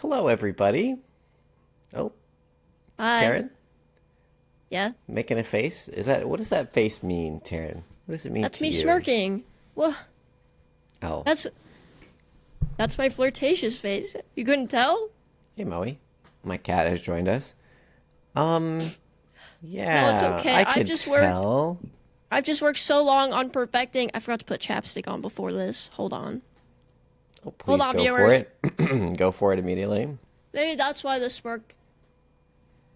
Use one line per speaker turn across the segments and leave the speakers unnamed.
Hello, everybody. Oh,
Hi.
Taryn,
Yeah,
making a face? What does that face mean, Taryn? What does it mean
that's
to
me
you?
smirking. Well,
Oh,
that's that's my flirtatious face. You couldn't tell?
hey, Moe. My cat has joined us. Um,
No, it's
yeah,
okay.
I could tell.
I've just worked so long on perfecting. I forgot to put chapstick on before this. Hold on.
Oh,
Hold
please
on,
go for
viewers.
it. Go for it immediately.
Maybe that's why the smirk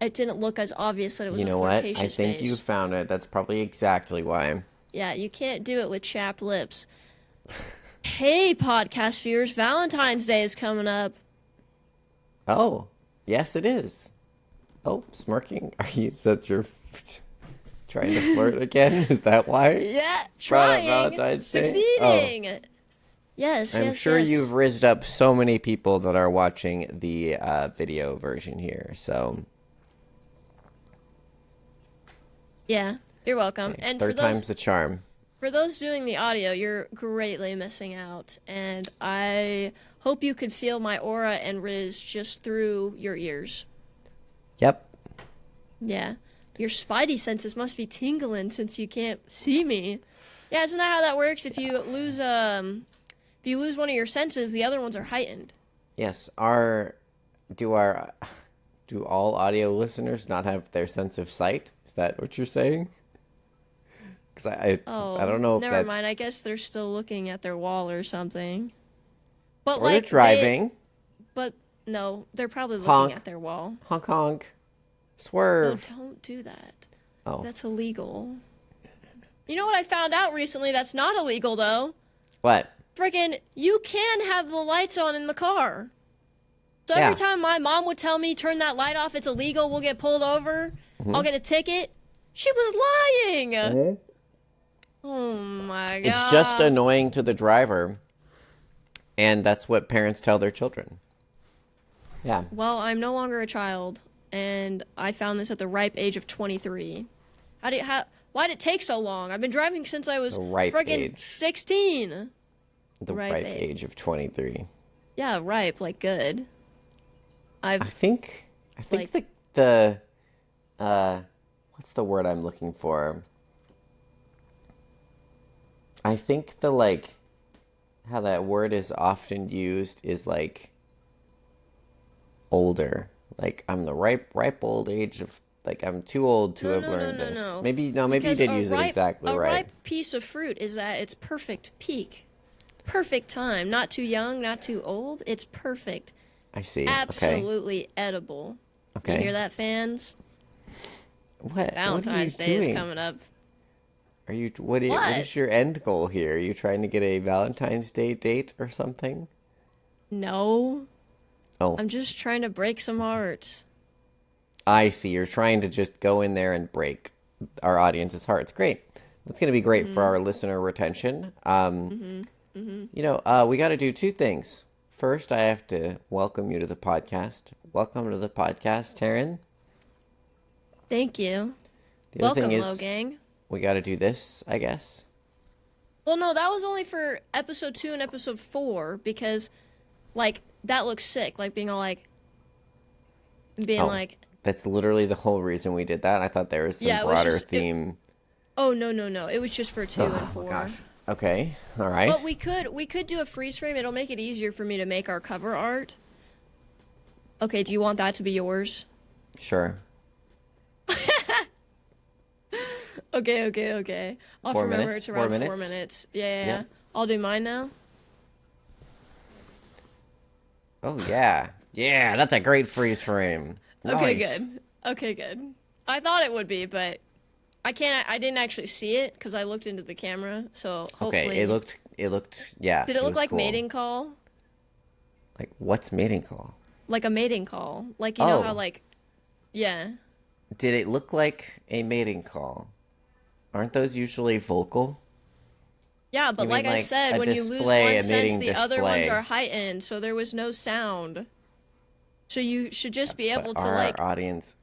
it didn't look as obvious that it was
You
a
know what? I
flirtatious
think you
face.
found it. That's probably exactly why.
Yeah, you can't do it with chapped lips. Hey, podcast viewers, Valentine's Day is coming up.
Oh, yes, it is. Oh, smirking. Is that your trying to flirt again? Is that why?
Yeah,
Brought up
trying,
Valentine's Day? Oh.
succeeding. Yes,
I'm
yes,
sure
yes.
you've rizzed up so many people that are watching the video version here. So,
Yeah, you're welcome.
okay,
And
third time's the charm.
for those doing the audio, you're greatly missing out. And I hope you could feel my aura and riz just through your ears.
Yep.
Yeah. Your spidey senses must be tingling since you can't see me. Yeah, isn't that how that works? If you lose one of your senses, the other ones are heightened.
Yes. Do all audio listeners not have their sense of sight? Is that what you're saying? Because I
Oh,
don't know if
never
that's
mind. I guess they're still looking at their wall or something. But
or they're
like
driving.
but no, they're probably looking
Honk.
at their wall.
Honk honk.
No,
Swerve.
don't do that.
Oh.
That's illegal. You know what I found out recently that's not illegal though?
What?
Frickin' you can have the lights on in the car. So
Yeah.
every time my mom would tell me turn that light off, it's illegal, we'll get pulled over, I'll get a ticket. She was lying. Oh my god.
It's just annoying to the driver, and that's what parents tell their children. Yeah.
Well, I'm no longer a child, and I found this at the ripe age of 23. Why'd it take so long? I've been driving since I was
The ripe
friggin'
age.
16.
The
Ripe
ripe
age.
age of 23.
Yeah, ripe, like good.
I think
Like-
what's the word I'm looking for? I think how that word is often used is like older. Like I'm the ripe old age of like I'm too old to have learned this.
No.
Maybe you
Because
did use it exactly
a
right.
ripe piece of fruit is at its perfect peak. Perfect time. Not too young, not too old. It's perfect.
I see.
Absolutely edible.
Okay.
You hear that, fans?
What
Valentine's
are you
Day is
doing?
coming up.
What
What?
is your end goal here? Are you trying to get a Valentine's Day date or something?
No,
Oh,
I'm just trying to break some hearts.
I see. You're trying to just go in there and break our audience's hearts. Great. That's going to be great for our listener retention. We got to do two things. First, I have to welcome you to the podcast. Welcome to the podcast, Taryn.
Thank you.
The other
Welcome,
thing
Low
is,
Gang.
we got to do this, I guess.
Well, no, that was only for episode 2 and episode 4 because, like, that looks sick. Like, being all like, being
Oh.
like,
That's literally the whole reason we did that. I thought there was some
Yeah, it was
broader
just-
theme.
oh, no. It was just for 2 and 4.
Okay. All right.
But we could do a freeze frame. It'll make it easier for me to make our cover art. Okay, do you want that to be yours?
Sure.
Okay. I'll
4
remember
minutes?
it's around
4
4
minutes?
minutes. Yeah.
Yeah.
I'll do mine now.
Oh, yeah. Yeah, that's a great freeze frame.
Okay,
Nice.
good. Okay, good. I thought it would be, but I didn't actually see it because I looked into the camera. So hopefully,
Okay, it looked, yeah.
Did it look
was
like
cool.
mating call?
Like, what's mating call?
Like a mating call? Like you know
Oh.
how yeah.
Did it look like a mating call? Aren't those usually vocal?
Yeah, but
You
like
mean
I
like
said,
a
when you lose
display,
one
a
sense,
mating
the other ones
display?
are heightened, so there was no sound. So you should just be able
But
to
our audience,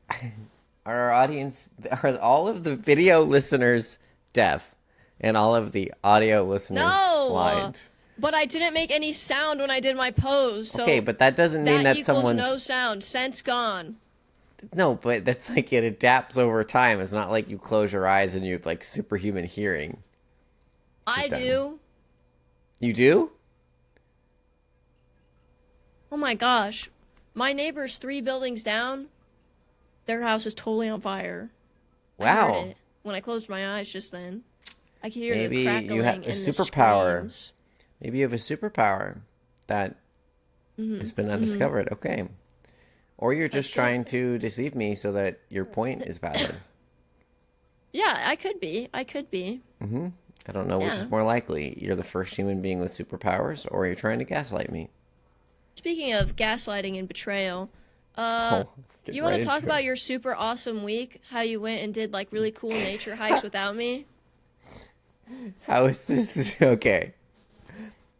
are all of the video listeners deaf, and all of the audio listeners
No!
blind?
But I didn't make any sound when I did my pose, so
Okay, but that doesn't mean that
equals
someone's...
no sound. Sense gone.
No, but that's like it adapts over time. It's not like you close your eyes and you have like superhuman hearing.
I do.
You do?
Oh my gosh. My neighbor's 3 buildings down. Their house is totally on fire. I
Wow.
heard it when I closed my eyes just then. I could hear
Maybe
the crackling
you have
and
a
the
superpower.
screams.
Maybe you have a superpower that has been undiscovered. Okay. Or you're just trying to deceive me so that your point is valid.
Yeah, I could be. I
don't know which
Yeah.
is more likely. You're the first human being with superpowers, or you're trying to gaslight me.
Speaking of gaslighting and betrayal,
Get
you want
right
to talk
into
about
it.
your super awesome week? How you went and did like really cool nature hikes without me?
How is this? Okay.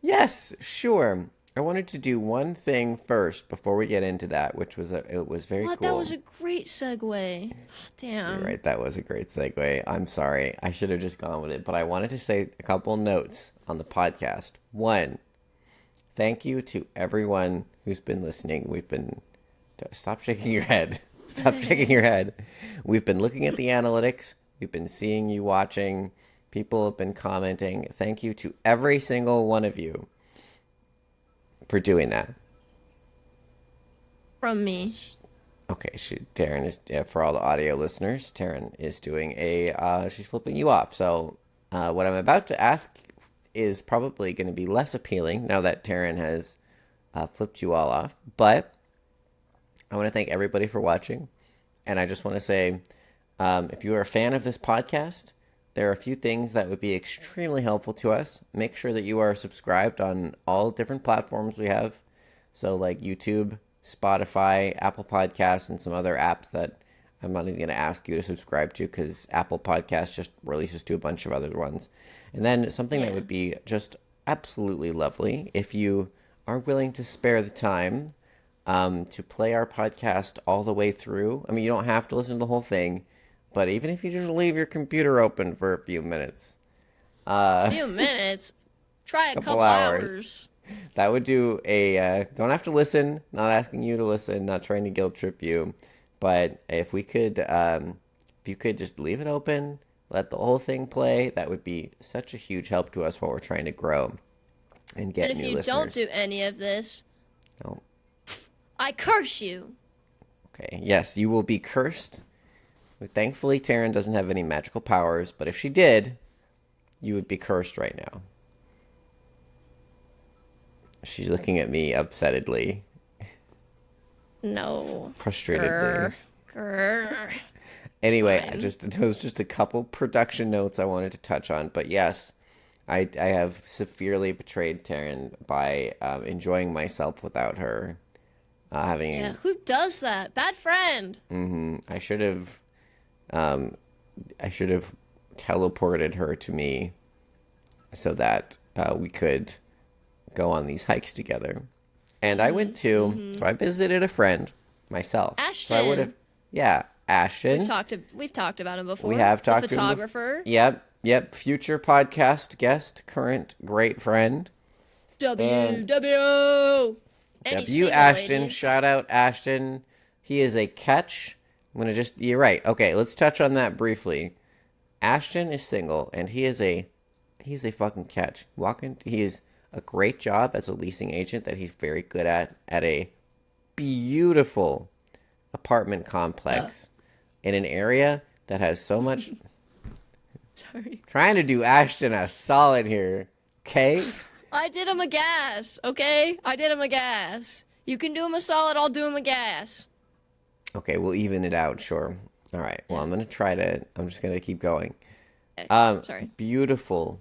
Yes, sure. I wanted to do one thing first before we get into that, which was it was very
What?
cool.
That was a great segue. Damn.
You're right, that was a great segue. I'm sorry. I should have just gone with it, but I wanted to say a couple notes on the podcast. One, thank you to everyone who's been listening. Stop shaking your head. Stop shaking your head. We've been looking at the analytics. We've been seeing you watching. People have been commenting. Thank you to every single one of you for doing that.
From me.
Okay, Taryn is, for all the audio listeners, Taryn is doing she's flipping you off. So what I'm about to ask is probably going to be less appealing now that Taryn has flipped you all off. But I want to thank everybody for watching. And I just want to say, if you are a fan of this podcast, there are a few things that would be extremely helpful to us. Make sure that you are subscribed on all different platforms we have. So like YouTube, Spotify, Apple Podcasts, and some other apps that I'm not even going to ask you to subscribe to because Apple Podcasts just releases to a bunch of other ones. And then something that would be just absolutely lovely if you are willing to spare the time to play our podcast all the way through. I mean, you don't have to listen to the whole thing, but even if you just leave your computer open for a few minutes.
A few minutes? Try a couple hours.
That would do don't have to listen, not asking you to listen, not trying to guilt trip you. But if you could just leave it open, let the whole thing play, that would be such a huge help to us while we're trying to grow and get new listeners.
And if you don't do any of this,
no.
I curse you.
Okay, yes, you will be cursed. Thankfully, Taryn doesn't have any magical powers, but if she did, you would be cursed right now. She's looking at me upsettedly.
No.
Frustratedly.
Grr.
Anyway,
Fine.
it was just a couple production notes I wanted to touch on. But yes, I have severely betrayed Taryn by enjoying myself without her.
Yeah, who does that? Bad friend.
I should have teleported her to me so that we could go on these hikes together. And I went to, so I visited a friend myself.
Ashton.
So I would have, yeah, Ashton.
We've talked about him before.
We have talked
the
to him.
photographer.
Yep. Future podcast guest, current great friend.
W. Any single
Ashton.
ladies?
Shout out Ashton. He is a catch. You're right. Okay, let's touch on that briefly. Ashton is single, and he's a fucking catch. He is a great job as a leasing agent that he's very good at a beautiful apartment complex in an area that has so much.
Sorry.
Trying to do Ashton a solid here, okay?
I did him a gas, okay? I did him a gas. You can do him a solid, I'll do him a gas.
Okay, we'll even it out, sure. All right, well, I'm just going to keep going.
Sorry.
Beautiful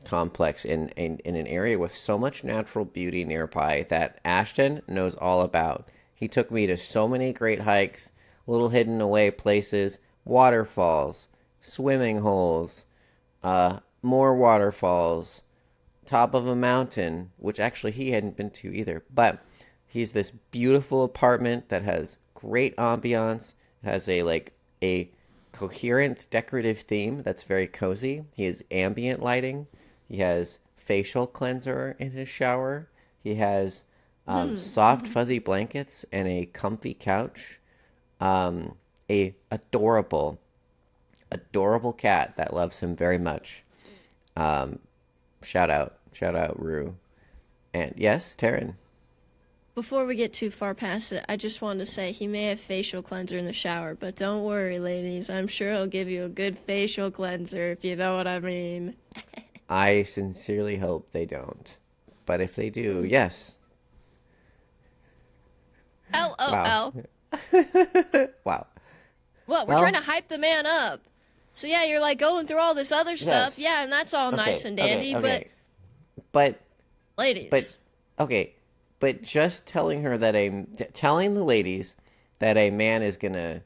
complex in an area with so much natural beauty nearby that Ashton knows all about. He took me to so many great hikes, little hidden away places, waterfalls, swimming holes, more waterfalls, top of a mountain, which actually he hadn't been to either. But he's this beautiful apartment that has great ambiance. It has a coherent decorative theme that's very cozy. He has ambient lighting. He has facial cleanser in his shower. He has soft, fuzzy blankets and a comfy couch. A adorable cat that loves him very much. Shout out, Rue. And yes, Taryn.
Before we get too far past it, I just wanted to say he may have facial cleanser in the shower, but don't worry, ladies. I'm sure he'll give you a good facial cleanser, if you know what I mean.
I sincerely hope they don't. But if they do, yes.
LOL.
Wow.
What? We're trying to hype the man up. So yeah, you're like going through all this other stuff.
Yes.
Yeah, and that's all nice and dandy,
but
ladies.
But just telling her that telling the ladies that a man is gonna,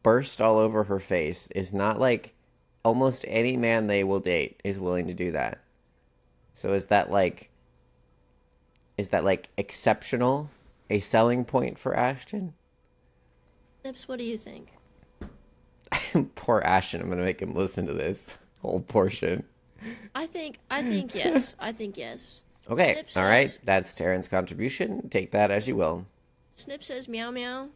burst all over her face is not like almost any man they will date is willing to do that. So is that like exceptional, a selling point for Ashton?
Nips, what do you think?
Poor Ashton, I'm gonna make him listen to this whole portion.
I think yes. I think yes.
Okay,
Snip
all right.
says,
That's Taryn's contribution. Take that as you will.
Snip says meow meow.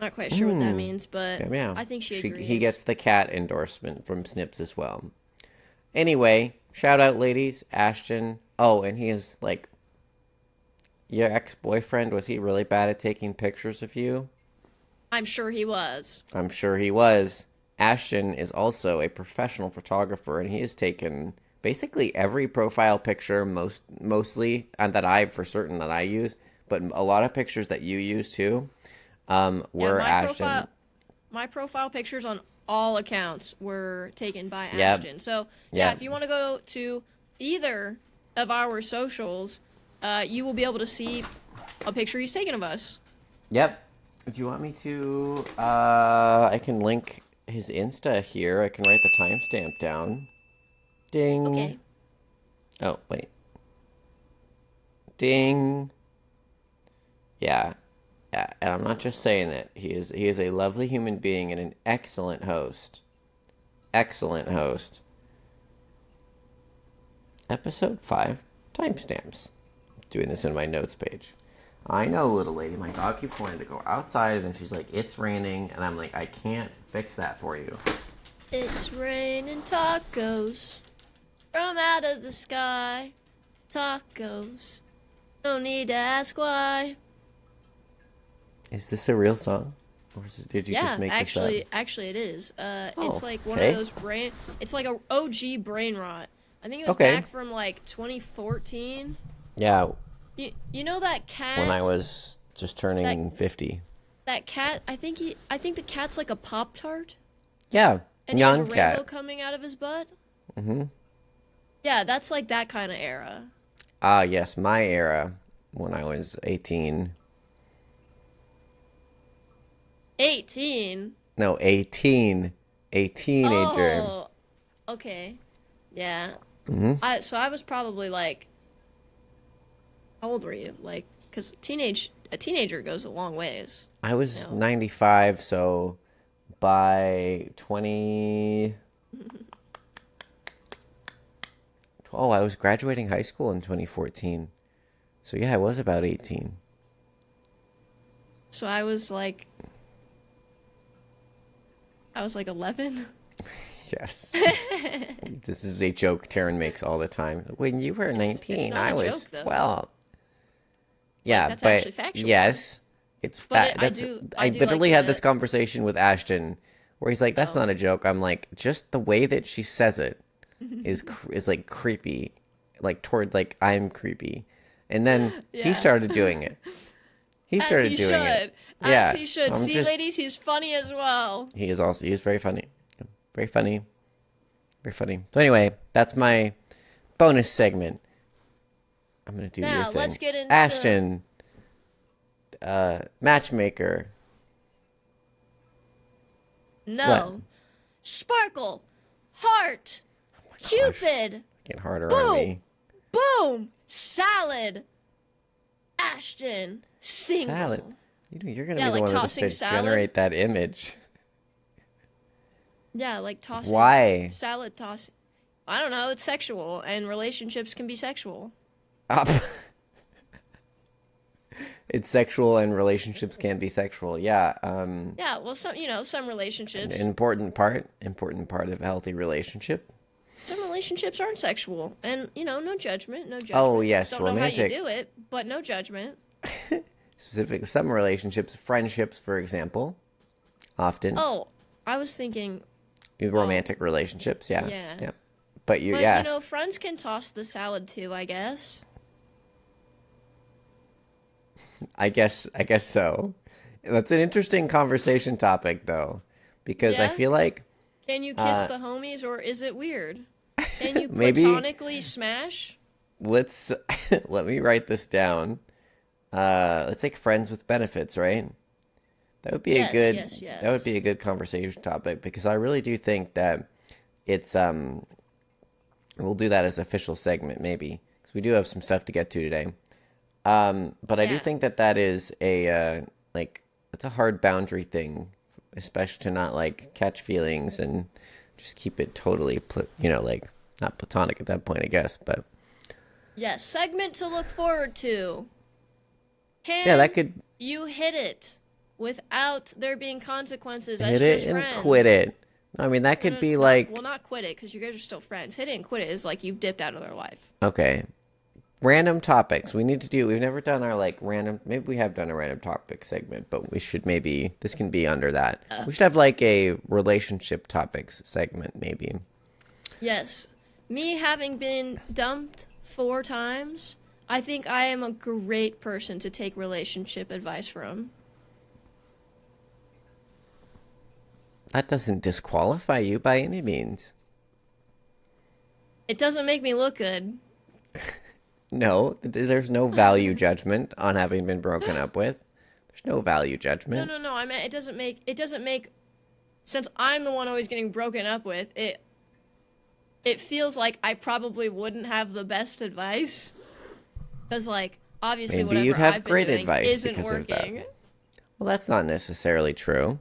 Not quite sure what that means, but
Yeah, meow.
I think she agrees.
He gets the cat endorsement from Snips as well. Anyway, shout out, ladies. Ashton. Oh, and he is like, your ex-boyfriend, was he really bad at taking pictures of you?
I'm sure he was.
I'm sure he was. Ashton is also a professional photographer, and he has taken basically every profile picture, mostly, and that I use, but a lot of pictures that you use too, were Ashton.
My profile pictures on all accounts were taken by Ashton. So yeah, if you want to go to either of our socials, you will be able to see a picture he's taken of us.
Yep. If you want me to, I can link his Insta here. I can write the timestamp down. Ding.
Okay.
Oh, wait. Ding. Yeah. Yeah, and I'm not just saying it. He is a lovely human being and an excellent host. Excellent host. Episode 5, timestamps. Doing this in my notes page. I know, little lady. My dog keeps wanting to go outside, and then she's like, it's raining, and I'm like, I can't fix that for you.
It's raining tacos from out of the sky. Tacos. No need to ask why.
Is this a real song? Or did you just make this up?
Actually it is. It's like one of those it's like a OG brain rot. I think it was back from like 2014.
Yeah.
You know that cat?
When I was just turning 50.
That cat, I think the cat's like a Pop-Tart.
Yeah,
and
young
he has a
cat.
rainbow coming out of his butt. Mm-hmm. Yeah, that's like that kind of era.
Ah, yes, my era when I was 18.
18?
No, 18. A teenager.
Oh, okay. Yeah.
Mm-hmm.
I was probably like, how old were you? Like, because a teenager goes a long ways.
I was 95, so by 20... Oh, I was graduating high school in 2014. So yeah, I was about 18.
So I was like 11.
Yes. This is a joke Taryn makes all the time. When you were 19,
it's not
I
a
was
joke, though.
12. Yeah,
that's
but
actually factual.
yes, it's fact. I literally had this conversation with Ashton where he's like, "That's not a joke." I'm like, just the way that she says it is like creepy, like toward like I'm creepy, and then he started doing it. He started doing it.
Yeah, as he should. See, ladies, he's funny as well.
He's very funny, very funny, very funny. So anyway, that's my bonus segment. I'm gonna do your thing.
Let's get into
Ashton, matchmaker.
No.
What?
Sparkle. Heart. Cupid.
Getting harder
Boom.
on me.
Boom. Salad. Ashton. Single.
Salad. You're gonna
Yeah,
be the
like
one that's to
tossing
generate that image.
Yeah, like tossing.
Why?
Salad tossing. I don't know. It's sexual, and relationships can be sexual.
It's sexual, and relationships can be sexual. Yeah.
Yeah. Well, some relationships.
An important part of a healthy relationship.
Some relationships aren't sexual, and no judgment, no judgment.
Oh yes,
don't
romantic.
know how you do it, but no judgment.
Specific, some relationships, friendships, for example, often.
Oh, I was thinking.
Romantic relationships, yeah.
Yeah.
But yes.
Friends can toss the salad too, I guess.
I guess so. That's an interesting conversation topic, though, because I feel like.
Can you kiss the homies, or is it weird? Can you
maybe,
platonically smash?
Let me write this down. Let's take friends with benefits, right? That would be
yes.
That would be a good conversation topic, because I really do think that it's we'll do that as an official segment maybe, because we do have some stuff to get to today. But I do think that is a it's a hard boundary thing, especially to not catch feelings and just keep it totally not platonic at that point, I guess. But
yes, segment to look forward to. You hit it without there being consequences as just friends.
And quit it. I mean, that could be
well, not quit it, because you guys are still friends. Hit it and quit it is like you've dipped out of their life.
Okay. Random topics. We've never done our random, maybe we have done a random topic segment, but we should this can be under that. We should have a relationship topics segment maybe.
Yes. Me having been dumped 4 times, I think I am a great person to take relationship advice from.
That doesn't disqualify you by any means.
It doesn't make me look good.
No, there's no value judgment on having been broken up with. There's no value judgment.
No. I mean, it doesn't make, since I'm the one always getting broken up with, it feels like I probably wouldn't have the best advice. Because, obviously
maybe
whatever I've been doing isn't working.
Of that. Well, that's not necessarily true.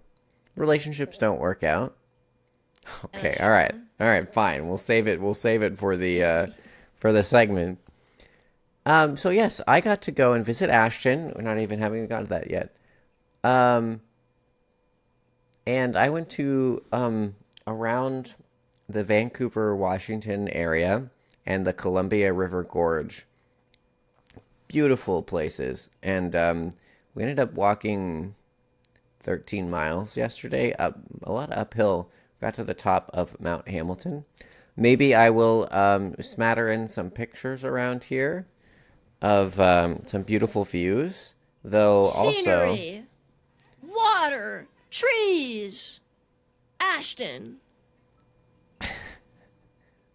Relationships don't work out. Okay, all right, fine. We'll save it for the segment. So yes, I got to go and visit Ashton. We're not even having gotten to that yet. And I went to around the Vancouver, Washington area and the Columbia River Gorge. Beautiful places. And we ended up walking 13 miles yesterday, up a lot of uphill. Got to the top of Mount Hamilton. Maybe I will smatter in some pictures around here of some beautiful views, though.
Scenery, water, trees, Ashton.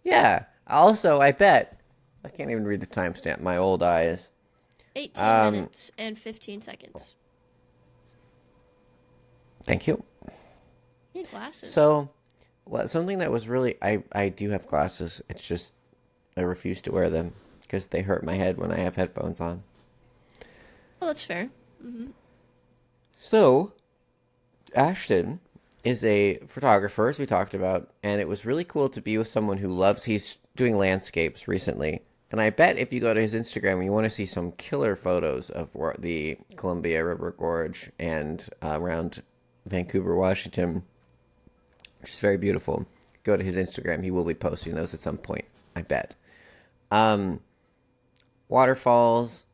Yeah. Also, I bet I can't even read the timestamp. My old eyes.
18 minutes and 15 seconds.
Thank you.
You need glasses.
So, something that was really I do have glasses. It's just I refuse to wear them because they hurt my head when I have headphones on.
Well, that's fair. Mm-hmm.
So, Ashton is a photographer, as we talked about, and it was really cool to be with someone who he's doing landscapes recently. And I bet if you go to his Instagram, you want to see some killer photos of the Columbia River Gorge and around Vancouver, Washington, which is very beautiful. Go to his Instagram. He will be posting those at some point, I bet. Waterfalls,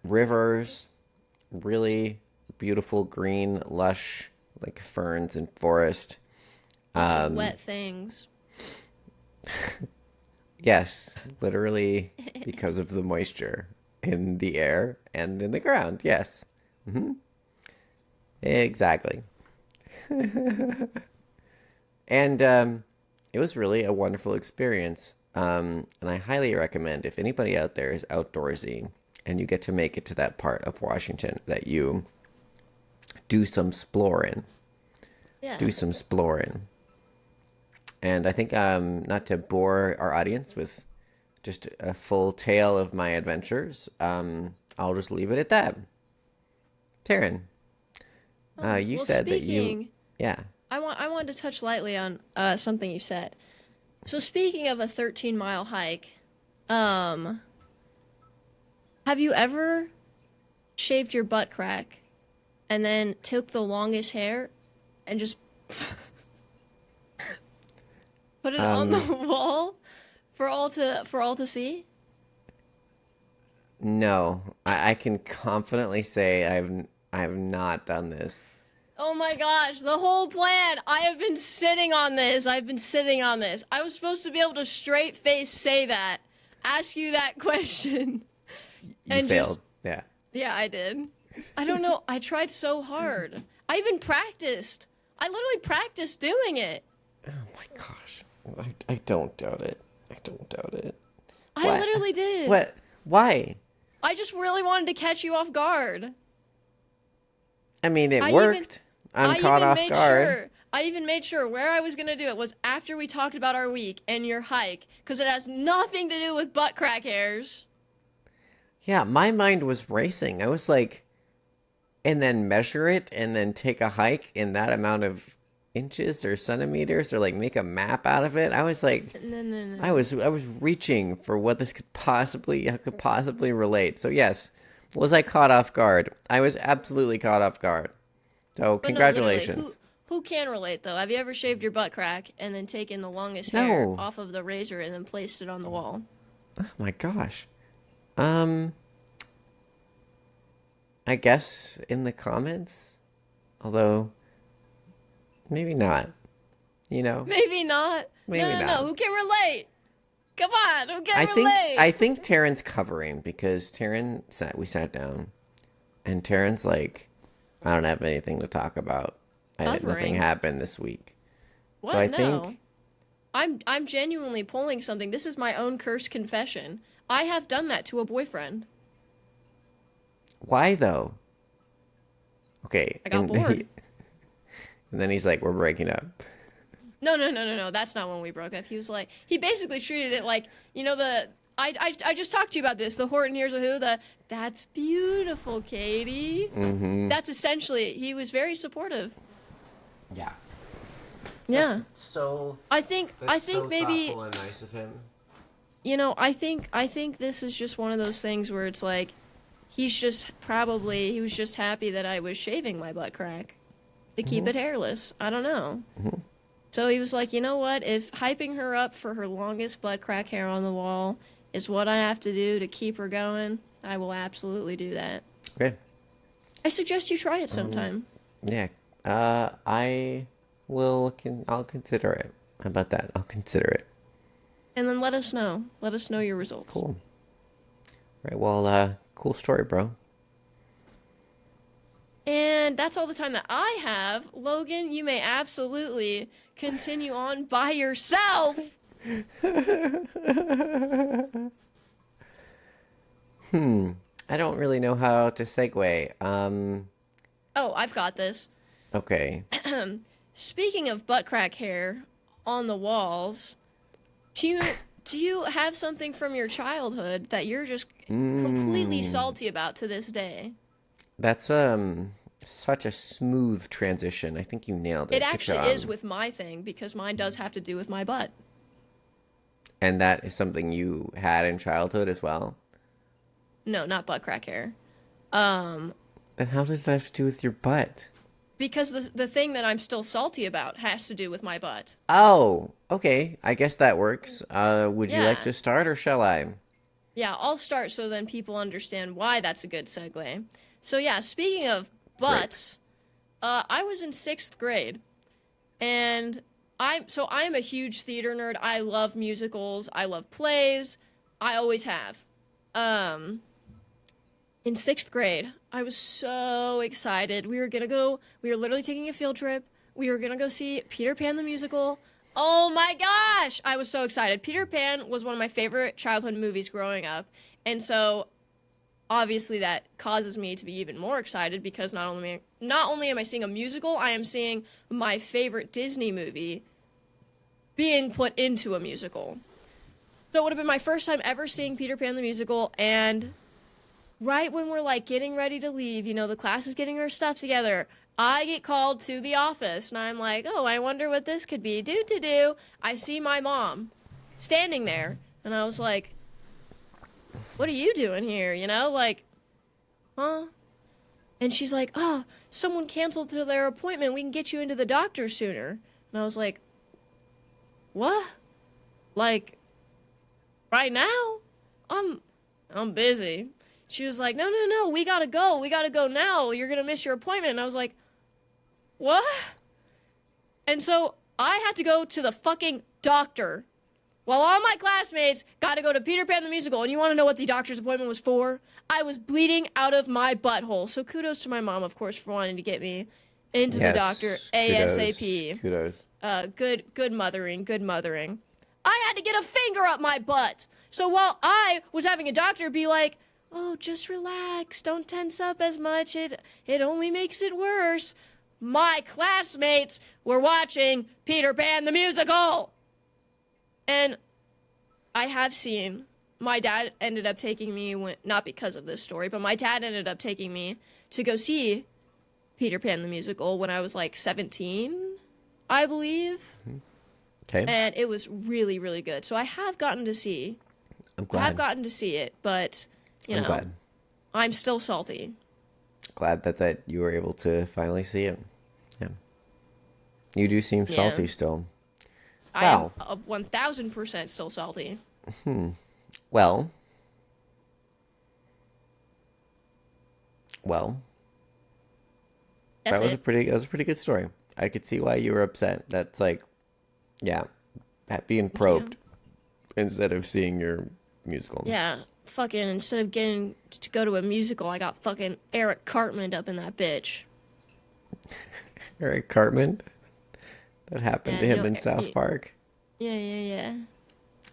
rivers, really beautiful green, lush, ferns and forest.
Lots of wet things.
Yes, literally because of the moisture in the air and in the ground. Yes. Mm-hmm. Exactly. And it was really a wonderful experience. And I highly recommend, if anybody out there is outdoorsy and you get to make it to that part of Washington, that you do some exploring.
Yeah.
Do some exploring. And I think, not to bore our audience with just a full tale of my adventures, I'll just leave it at that. Taryn, you said that you... Yeah.
I wanted to touch lightly on something you said. So speaking of a 13-mile hike, have you ever shaved your butt crack and then took the longest hair and just put it on the wall for all to see?
No, I can confidently say I have not done this.
Oh my gosh, the whole plan. I have been sitting on this. I was supposed to be able to straight face say that, ask you that question.
You failed. Yeah.
Yeah, I did. I don't know. I tried so hard. I even practiced. I literally practiced doing it.
Oh my gosh. I don't doubt it.
I literally did.
What? Why?
I just really wanted to catch you off guard.
I mean, it worked. I'm caught off guard.
I even made sure where I was going to do it was after we talked about our week and your hike, because it has nothing to do with butt crack hairs.
Yeah, my mind was racing. I was like, and then measure it and then take a hike in that amount of inches or centimeters or like make a map out of it. I was like,
No.
I was reaching for what this could possibly relate. So yes, was I caught off guard? I was absolutely caught off guard. So
But
congratulations.
No, who can relate though? Have you ever shaved your butt crack and then taken the longest hair off of the razor and then placed it on the wall?
Oh my gosh. I guess in the comments, although maybe not. You know?
Maybe not. No. Who can relate? Come on, who can relate?
I think Taryn's covering because we sat down and Taryn's like, I don't have anything to talk about. Nothing happened this week.
What?
So I
No.
think
I'm genuinely pulling something. This is my own cursed confession. I have done that to a boyfriend.
why though? Okay.
I got bored.
And then he's like, we're breaking up.
No. That's not when we broke up. He was like, he basically treated it like, you know, I just talked to you about this. The Horton Hears a Who, that's beautiful, Katie.
Mm-hmm.
That's essentially, he was very supportive.
Yeah.
Yeah.
So
I think maybe,
thoughtful and nice of him.
you know, I think this is just one of those things where it's like, he was just happy that I was shaving my butt crack to keep it hairless. I don't know.
Mm-hmm.
So he was like, you know what? If hyping her up for her longest butt crack hair on the wall is what I have to do to keep her going, I will absolutely do that.
Okay.
I suggest you try it sometime.
Yeah. I will. I'll consider it. How about that? I'll consider it.
And then let us know. Let us know your results.
Cool. Right. Well, cool story, bro.
And that's all the time that I have. Logan, you may absolutely continue on by yourself.
I don't really know how to segue.
Oh, I've got this.
Okay.
Speaking of butt crack hair on the walls, do you have something from your childhood that you're just completely salty about to this day?
That's such a smooth transition. I think you nailed it.
It actually is with my thing because mine does have to do with my butt.
And that is something you had in childhood as well?
No, not butt crack hair.
Then how does that have to do with your butt?
Because the thing that I'm still salty about has to do with my butt.
Oh, okay. I guess that works. Would you like
Yeah.
to start or shall I?
Yeah, I'll start so then people understand why that's a good segue. So yeah, speaking of butts, I was in 6th grade, and I am a huge theater nerd. I love musicals. I love plays. I always have. In 6th grade, I was so excited. We were literally taking a field trip. We were gonna go see Peter Pan the musical. Oh my gosh! I was so excited. Peter Pan was one of my favorite childhood movies growing up. And so, obviously that causes me to be even more excited because not only am I seeing a musical, I am seeing my favorite Disney movie being put into a musical. So it would have been my first time ever seeing Peter Pan the musical, and right when we're like getting ready to leave, you know, the class is getting our stuff together, I get called to the office, and I'm like, oh, I wonder what this could be. Do. I see my mom standing there, and I was like, what are you doing here? You know, like, huh? And she's like, oh, someone canceled their appointment. We can get you into the doctor sooner. And I was like, what? Like, right now? I'm busy. She was like, no, we gotta go. We gotta go now. You're gonna miss your appointment. And I was like, what? And so I had to go to the fucking doctor while all my classmates got to go to Peter Pan the Musical. And you want to know what the doctor's appointment was for? I was bleeding out of my butthole. So kudos to my mom, of course, for wanting to get me into the doctor ASAP.
Kudos.
Good mothering. I had to get a finger up my butt. So while I was having a doctor be like, oh, just relax, don't tense up as much, it only makes it worse, my classmates were watching Peter Pan the Musical. And I have seen, my dad ended up taking me, not because of this story, but my dad ended up taking me to go see Peter Pan the Musical when I was like 17, I believe.
Okay.
And it was really, really good. So I have gotten to see.
I'm glad.
I have gotten to see it, but,
I'm glad.
I'm still salty.
Glad that you were able to finally see it. Yeah. You do seem salty still. Wow.
I am 1,000% still salty.
Well.
That's
that was a pretty good story. I could see why you were upset. That's like, yeah, being probed instead of seeing your musical.
Yeah, fucking instead of getting to go to a musical, I got fucking Eric Cartman up in that bitch.
Eric Cartman? That happened to him in South Park?
Yeah.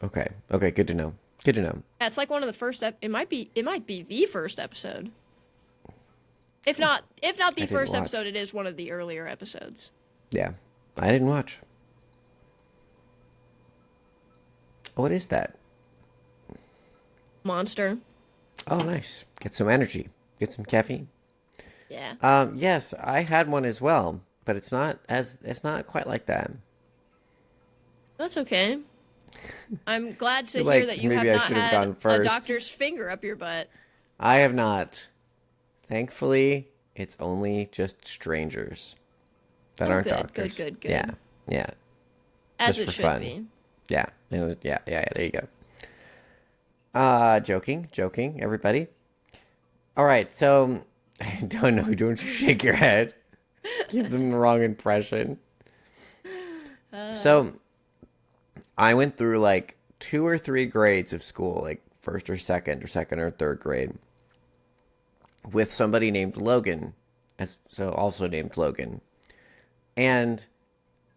Okay, good to know. Yeah,
it's like one of the first it might be the first episode. If not the first episode, it is one of the earlier episodes.
Yeah. I didn't watch. What is that?
Monster.
Oh, nice. Get some energy. Get some caffeine.
Yeah.
Yes, I had one as well, but it's not quite like that.
That's okay. I'm glad to
Like,
hear that you
maybe
have
I should
not
have
had
gone first.
a doctor's finger up your butt.
I have not. Thankfully, it's only just strangers that aren't doctors.
Good.
Yeah.
As
just
it
for
should
fun.
be.
Yeah. There you go. Joking, everybody. All right, so I don't know. Don't you shake your head. Give them the wrong impression. So I went through like 2 or 3 grades of school, like first or second or third grade, with somebody named Logan, also named Logan, and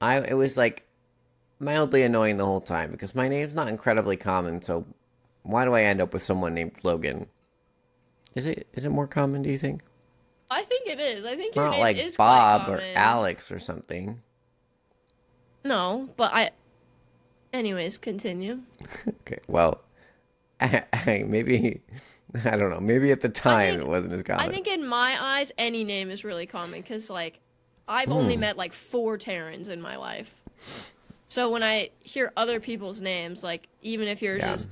it was like mildly annoying the whole time because my name's not incredibly common. So why do I end up with someone named Logan? Is it more common? Do you think?
I think it is. I think
It's
your
not
name
like
is
Bob
quite
or
common.
Alex or something.
No, but anyways, continue.
Okay, well, maybe, I don't know. Maybe at the time it wasn't as common.
I think in my eyes, any name is really common because, like, I've only met, like, 4 Terrans in my life. So when I hear other people's names, like, even if yours is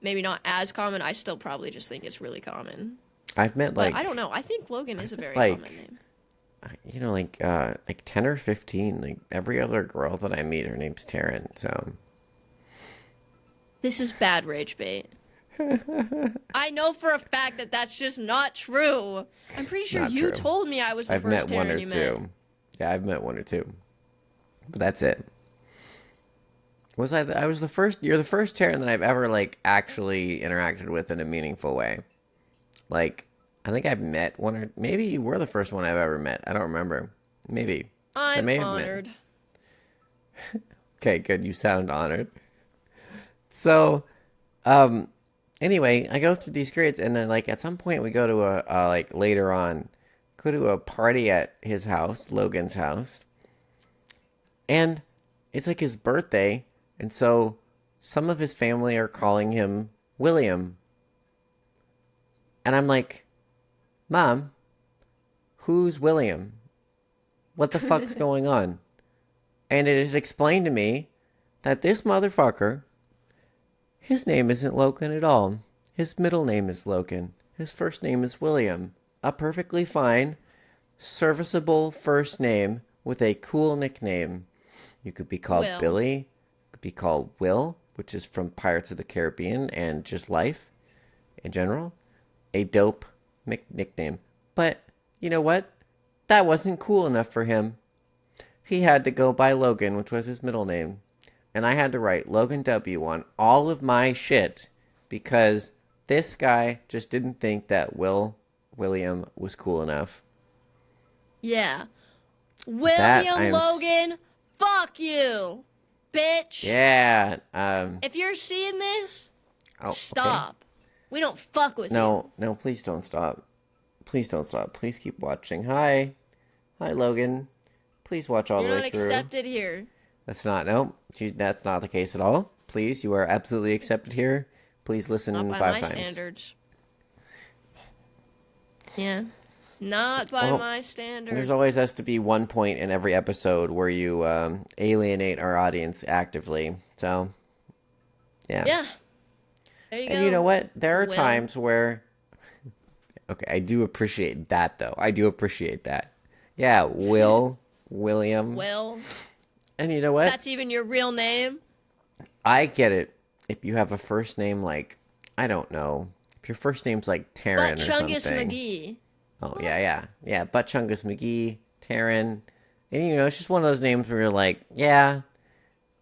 maybe not as common, I still probably just think it's really common.
I've met, like...
But I don't know. I think Logan is a very common name.
You know, like 10 or 15. Like, every other girl that I meet, her name's Taryn, so...
This is bad rage bait. I know for a fact that that's just not true. I'm pretty sure you told me I was the first Taryn you met. I've met 1 or 2.
Yeah, I've met 1 or 2. But that's it. I was the first... You're the first Taryn that I've ever, like, actually interacted with in a meaningful way. Like... I think I've met 1 or... Maybe you were the first one I've ever met. I don't remember. Maybe.
I'm honored.
Okay, good. You sound honored. So, anyway, I go through these grades, and then, like, at some point we go to like, later on, go to a party at his house, Logan's house. And it's, like, his birthday, and so some of his family are calling him William. And I'm like... Mom, who's William? what the fuck's going on. And it is explained to me that this motherfucker, his name isn't Logan at all. His middle name is Logan. His first name is William. A perfectly fine, serviceable first name with a cool nickname. You could be called
Will.
Billy. You could be called Will, which is from Pirates of the Caribbean and just life in general. A dope nickname. But you know what? That wasn't cool enough for him. He had to go by Logan, which was his middle name. And I had to write Logan W on all of my shit because this guy just didn't think that William was cool enough.
Yeah. William Logan, fuck you, bitch.
Yeah.
If you're seeing this, stop.
Okay.
We don't fuck with you.
No, please don't stop. Please don't stop. Please keep watching. Hi, Logan. Please watch all the way through.
You're not accepted here.
That's not the case at all. Please, you are absolutely accepted here. Please listen
not
5
by
times.
my standards. Yeah. Not by my standards.
There's always has to be one point in every episode where you alienate our audience actively. So, yeah.
Yeah. There you go.
And you know what? There are times where... Okay, I do appreciate that, though. I do appreciate that. Yeah, William.
Will.
And you know what?
That's even your real name?
I get it. If you have a first name like, I don't know. If your first name's like Taryn or something.
Chungus McGee.
Oh, yeah. Yeah, Chungus McGee, Taryn. And, you know, it's just one of those names where you're like, yeah,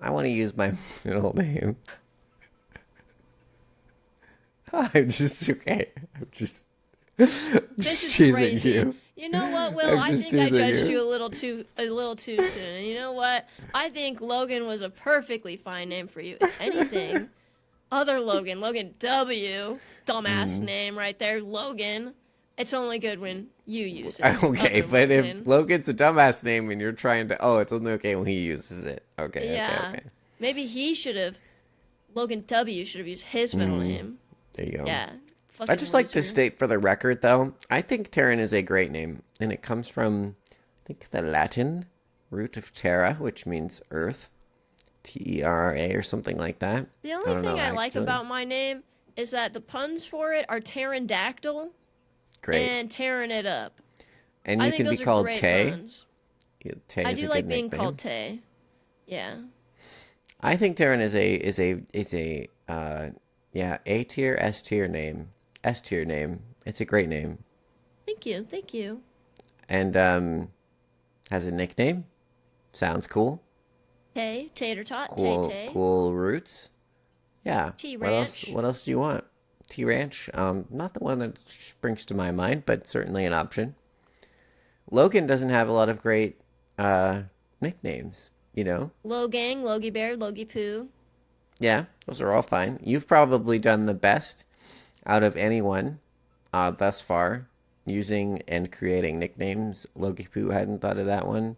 I want to use my middle name. I'm just, okay. I'm just
teasing crazy.
You.
You know what, Will? I think I judged you a little too soon. And you know what? I think Logan was a perfectly fine name for you. If anything, other Logan W, dumbass name right there, Logan. It's only good when you use it.
Okay, but if Logan's a dumbass name and you're trying to, it's only okay when he uses it. Okay,
yeah.
Okay.
Maybe Logan W should have used his middle name.
There you go.
Yeah.
I just like to state for the record, though, I think Taryn is a great name. And it comes from, I think, the Latin root of terra, which means earth. T-E-R-R-A or something like that.
The only thing I like about my name is that the puns for it are pterodactyl.
Great.
And tearing it up.
And you can be called Tay.
Tay I do like being nickname. Called Tay. Yeah.
I think Taryn is a A tier, S tier name. S tier name. It's a great name.
Thank you.
And has a nickname. Sounds cool.
Tay, tater tot,
Tay. Cool roots. Yeah.
T-Ranch.
What else do you want? T-Ranch. Not the one that springs to my mind, but certainly an option. Logan doesn't have a lot of great nicknames, you know?
Logang, Logie Bear, Logie Poo.
Yeah, those are all fine. You've probably done the best out of anyone thus far using and creating nicknames. Logie Poo hadn't thought of that one.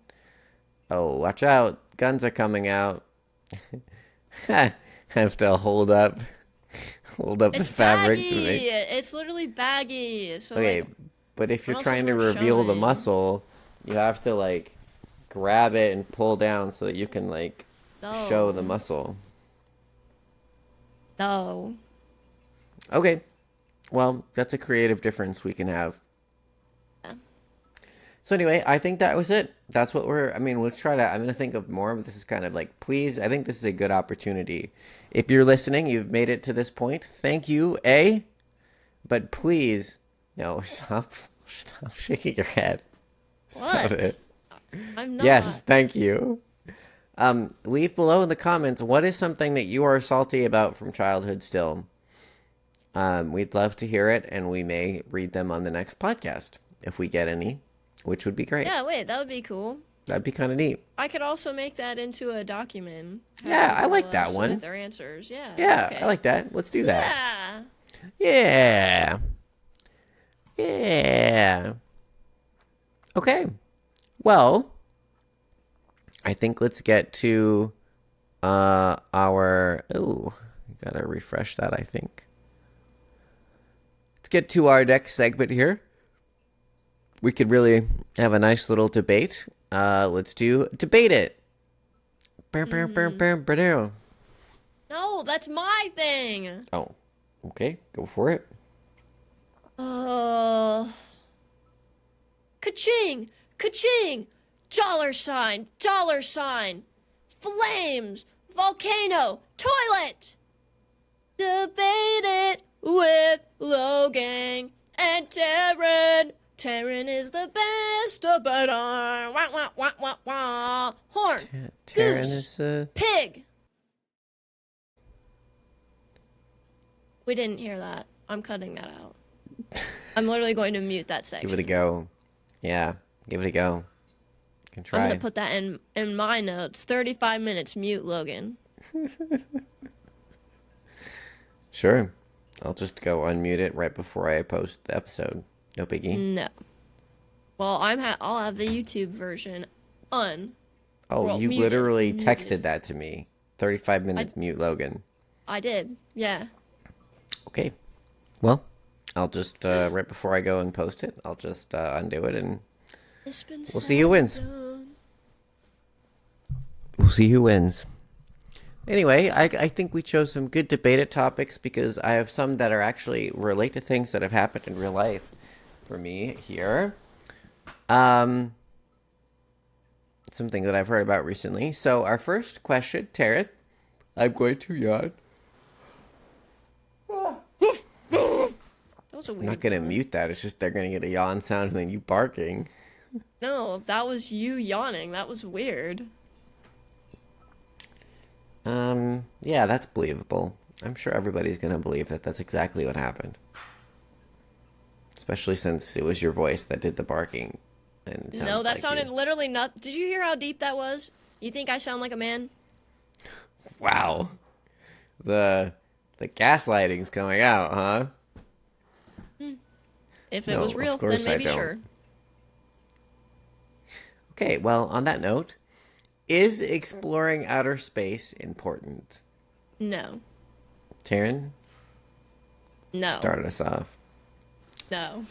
Oh, watch out. Guns are coming out. Have to hold up the fabric
baggy.
To make...
It's literally baggy. So
okay, but if you're trying to reveal the muscle, you have to grab it and pull down so that you can show the muscle.
No.
Okay. Well, that's a creative difference we can have. Yeah. So anyway, I think that was it. That's what I'm going to think of more, but this is kind of please, I think this is a good opportunity. If you're listening, you've made it to this point. Thank you, But please, no, stop shaking your head. Stop it.
I'm not.
Yes, thank you. Leave below in the comments, what is something that you are salty about from childhood still? We'd love to hear it, and we may read them on the next podcast, if we get any, which would be great.
Yeah, wait, that would be cool.
That'd be kind of neat.
I could also make that into a document.
Yeah, I like that one.
Their answers, yeah.
Yeah, okay. I like that. Let's do that. Yeah. Okay. Well, I think let's get to our... Oh, gotta refresh that, I think. Let's get to our next segment here. We could really have a nice little debate Let's do debate it.
No, that's my thing.
Oh, okay. Go for it.
Ka-ching! Ka-ching! $sign, flames, volcano, toilet. Debate it with Logan and Taryn. Taryn is the best, but wah, wah, wah, wah, wah. Horn,
Taryn
goose,
is
pig. We didn't hear that. I'm cutting that out. I'm literally going to mute that section.
Give it a go. Yeah, give it a go. You can try.
I'm going to put that in my notes. 35 minutes, mute Logan.
Sure. I'll just go unmute it right before I post the episode. No biggie.
No. Well, I'll have the YouTube version on.
Oh,
well,
you
muted,
literally
muted.
texted that to me. 35 minutes, mute Logan.
I did, yeah.
Okay. Well, I'll just, right before I go and post it, I'll just undo it and we'll see who wins. We'll see who wins. Anyway, I think we chose some good debated topics because I have some that are actually relate to things that have happened in real life for me here. Something that I've heard about recently. So our first question, Taryn, I'm going to yawn.
That was a weird
I'm not going to mute that. It's just they're going to get a yawn sound and then you barking.
No, if that was you yawning, that was weird.
Yeah, that's believable. I'm sure everybody's going to believe that that's exactly what happened. Especially since it was your voice that did the barking. And
No, that sounded literally not. Did you hear how deep that was? You think I sound like a man?
Wow. The gaslighting's coming out, huh?
If it was real, then maybe sure.
Okay, well, on that note, is exploring outer space important?
No.
Taryn?
No.
Start us off.
No.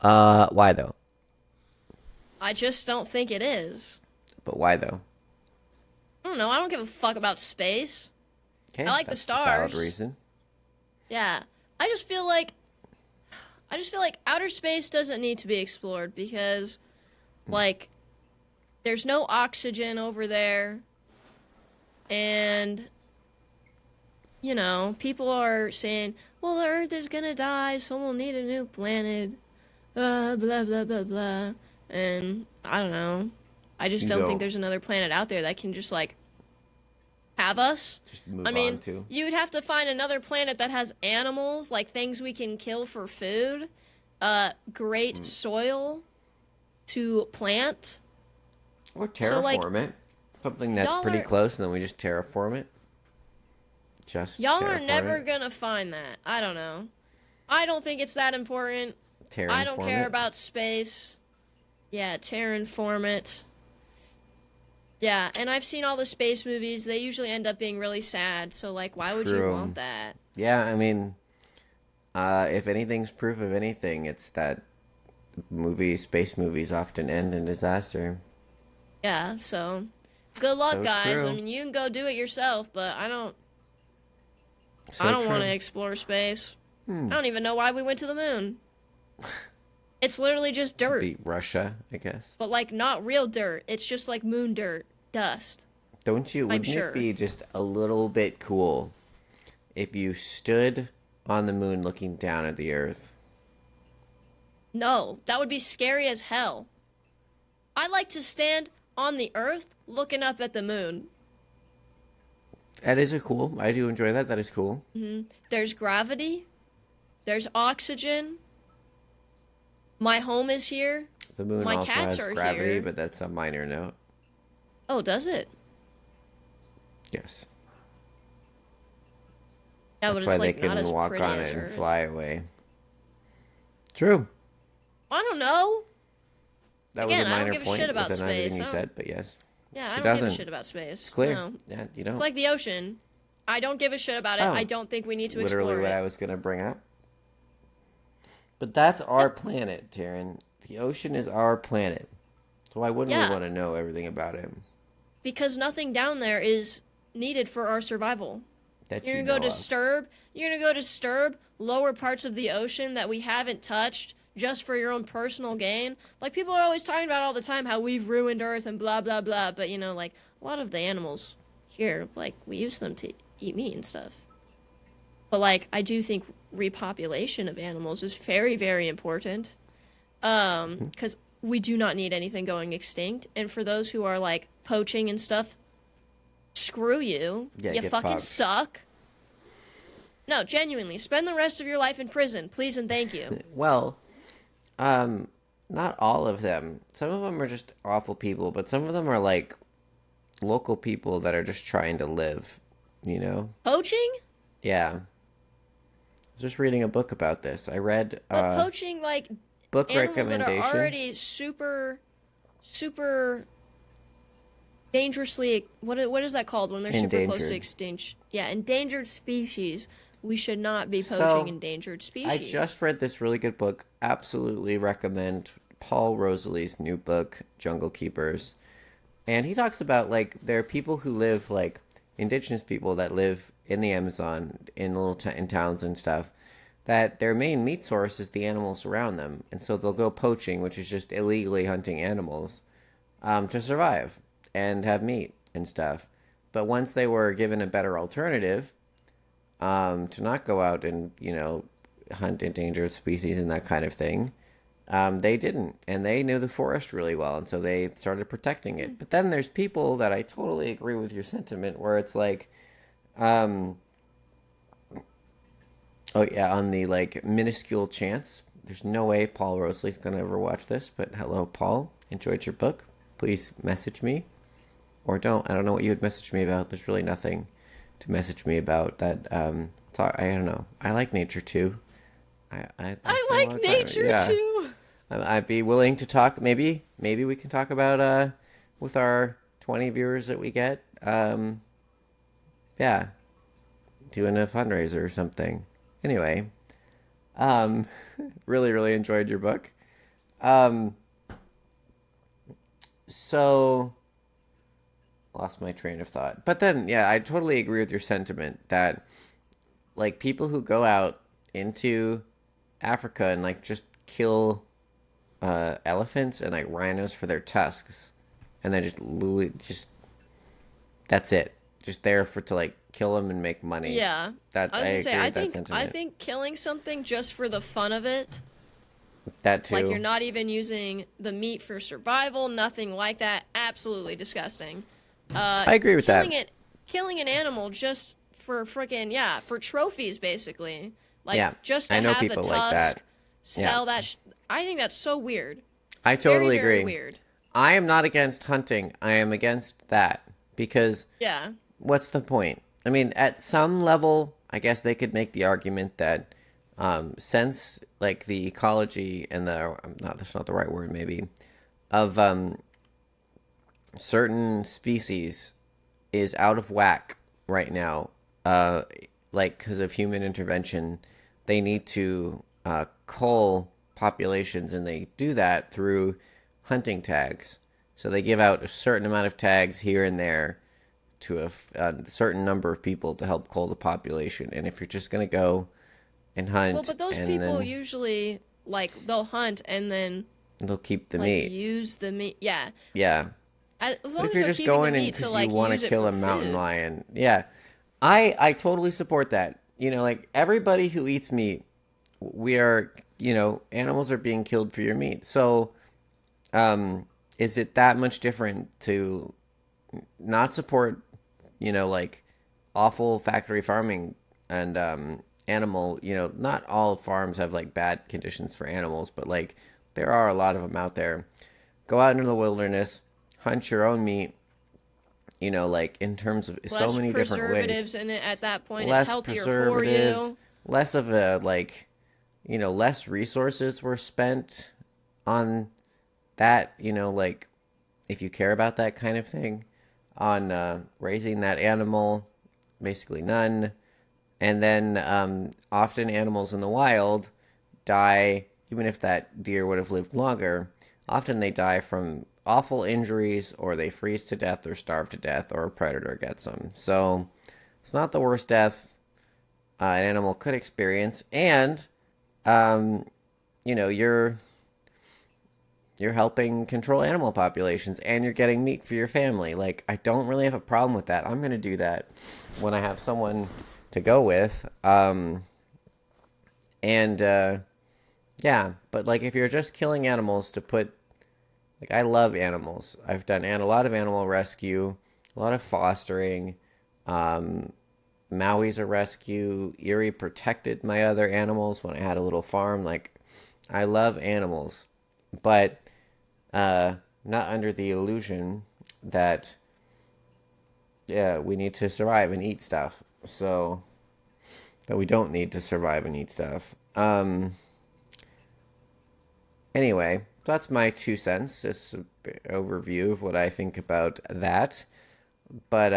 Why though?
I just don't think it is.
But why though?
I don't know. I don't give a fuck about space.
Okay,
I like the stars.
A valid reason.
Yeah. I just feel like outer space doesn't need to be explored because, like, there's no oxygen over there. And, you know, people are saying, well, the Earth is gonna die, so we'll need a new planet. Blah, blah, blah, blah. And, I don't know. I just don't think there's another planet out there that can just, like, have us.
Just move on to.
You would have to find another planet that has animals, like things we can kill for food, great soil to plant.
Or terraform it. Something that's pretty close, and then we just terraform it.
Y'all are never gonna find that. I don't know. I don't think it's that important. I don't care about space. Yeah, terraform it. Yeah, and I've seen all the space movies. They usually end up being really sad. So, like, why would you want that?
Yeah, I mean, if anything's proof of anything, it's that space movies often end in disaster.
Yeah, so good luck, guys.
True.
I mean, you can go do it yourself, but I don't want to explore space. I don't even know why we went to the moon. It's literally just dirt.
Beat Russia, I guess.
But, like, not real dirt. It's just, like, moon dirt. Dust.
Wouldn't it be just a little bit cool if you stood on the moon looking down at the Earth?
No, that would be scary as hell. I like to stand on the Earth looking up at the moon.
That is cool. I do enjoy that. That is cool.
Mm-hmm. There's gravity. There's oxygen. My home is here.
The moon
My
also
cats
has
are
gravity,
here.
but that's a minor note.
Oh, does it?
Yes.
Yeah,
That's
but
why
it's, like,
they
not
can
as
walk
pretty
on
as
it and
Earth.
fly away. True.
I don't know.
That
Again,
was a
I
minor
don't give a
point
shit about
within everything
space.
you said, but yes.
Yeah,
She
I don't give a
doesn't.
shit about space.
It's clear.
No.
Yeah, you don't.
It's like the ocean. I don't give a shit about it.
Oh,
I don't think we need to
literally
explore
what
it.
I was going to bring up. But that's our planet, Taryn. The ocean is our planet. So why wouldn't we
Yeah,
want to know everything about him
because nothing down there is needed for our survival.
that
You're
you
gonna
know
go
of?
disturb. You're gonna go disturb lower parts of the ocean that we haven't touched just for your own personal gain. Like people are always talking about all the time how we've ruined Earth and blah blah blah. But like a lot of the animals here, like we use them to eat meat and stuff. But like I do think repopulation of animals is very very important. Because we do not need anything going extinct. And for those who are like poaching and stuff, screw you.
Yeah,
You
get
fucking
popped.
suck. No, genuinely, spend the rest of your life in prison, please and thank you.
Well, not all of them. Some of them are just awful people, but some of them are like local people that are just trying to live, you know?
Poaching?
Yeah. I was just reading a book about this. I read
But poaching, like,
book
animals that are
recommendation.
already super, super dangerously... What is that called when they're super close to
Endangered.
extinction? Yeah, endangered species. We should not be poaching
So,
endangered
I
species.
just read this really good book. Absolutely recommend Paul Rosalie's new book, Jungle Keepers. And he talks about, like, there are people who live, like, indigenous people that live in the Amazon, in little in towns and stuff, that their main meat source is the animals around them. And so they'll go poaching, which is just illegally hunting animals, to survive and have meat and stuff. But once they were given a better alternative, to not go out and, hunt endangered species and that kind of thing, they didn't. And they knew the forest really well. And so they started protecting it. But then there's people that I totally agree with your sentiment where it's like, oh yeah, on the like minuscule chance, there's no way Paul Rosalie's going to ever watch this. But hello, Paul. Enjoyed your book. Please message me. Or don't. I don't know what you would message me about. There's really nothing to message me about that. I don't know. I like nature too. I
I
spend a lot
like
of time-
nature
yeah.
too.
I'd be willing to talk. Maybe we can talk about with our 20 viewers that we get. Yeah, doing a fundraiser or something. Anyway, really really enjoyed your book. So lost my train of thought. But then, yeah, I totally agree with your sentiment that, like, people who go out into Africa and, like, just kill elephants and, like, rhinos for their tusks, and then just that's it. Just there to, like, kill them and make money.
Yeah.
That
I was gonna say,
agree
I
with that
think
sentiment.
killing something just for the fun of it,
That too.
like you're not even using the meat for survival, nothing like that, absolutely disgusting.
I agree with that.
Killing an animal just for for trophies basically. Like
Yeah,
just to
I know
have the
people
tusk,
like that.
sell that. I think that's so weird.
I totally
Very, very
agree.
weird.
I am not against hunting. I am against that because
Yeah.
what's the point? I mean, at some level, I guess they could make the argument that since like the ecology and that's not the right word maybe of certain species is out of whack right now, like because of human intervention, they need to cull populations, and they do that through hunting tags. So they give out a certain amount of tags here and there to a certain number of people to help cull the population. And if you're just going to go and hunt,
Well, but those
and
people
then
usually like they'll hunt and then
they'll keep the
like
meat.
use the meat. Yeah.
Yeah.
As
But
long
if
as
you're
they're
just
keeping
going
the
in
meat to
because
like
you want
use
to
it
kill
for
a mountain
food.
lion, yeah, I totally support that. Like everybody who eats meat, we are, animals are being killed for your meat. So, is it that much different to not support, like awful factory farming and animal, not all farms have like bad conditions for animals, but like there are a lot of them out there. Go out into the wilderness, hunt your own meat, like in terms of so many different ways.
Preservatives in it at that point.
Less
It's healthier for
preservatives,
you.
less of a like, less resources were spent on that, like if you care about that kind of thing, on raising that animal, basically none. And then often animals in the wild die, even if that deer would have lived longer, often they die from awful injuries, or they freeze to death or starve to death, or a predator gets them. So it's not the worst death an animal could experience. And, you're helping control animal populations, and you're getting meat for your family. Like, I don't really have a problem with that. I'm going to do that when I have someone to go with. Yeah, but like if you're just killing animals to put, like, I love animals. I've done a lot of animal rescue, a lot of fostering. Maui's a rescue. Erie protected my other animals when I had a little farm. Like, I love animals, but not under the illusion that we need to survive and eat stuff. So that we don't need to survive and eat stuff. Anyway, that's my 2 cents. It's an overview of what I think about that. But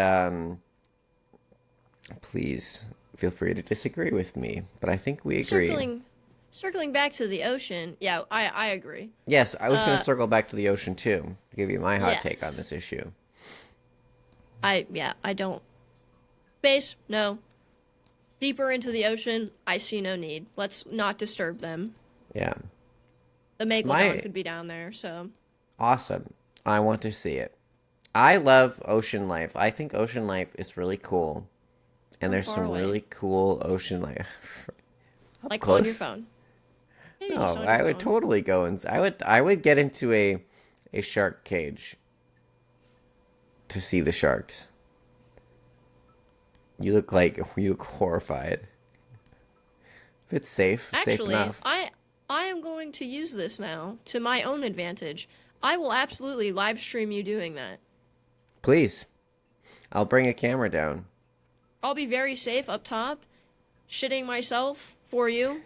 please feel free to disagree with me. But I think we agree.
Circling back to the ocean, yeah, I agree.
Yes, I was going to circle back to the ocean too, to give you my hot take on this issue.
I don't. Space, no. Deeper into the ocean, I see no need. Let's not disturb them.
Yeah.
The Megalodon could be down there, so.
Awesome. I want to see it. I love ocean life. I think ocean life is really cool. And there's some really cool ocean life.
Like close. On your phone. Maybe
no, I would totally go and I would get into a shark cage to see the sharks. You look horrified. If it's safe,
actually,
safe enough.
I am going to use this now to my own advantage. I will absolutely live stream you doing that.
Please. I'll bring a camera down.
I'll be very safe up top, shitting myself for you,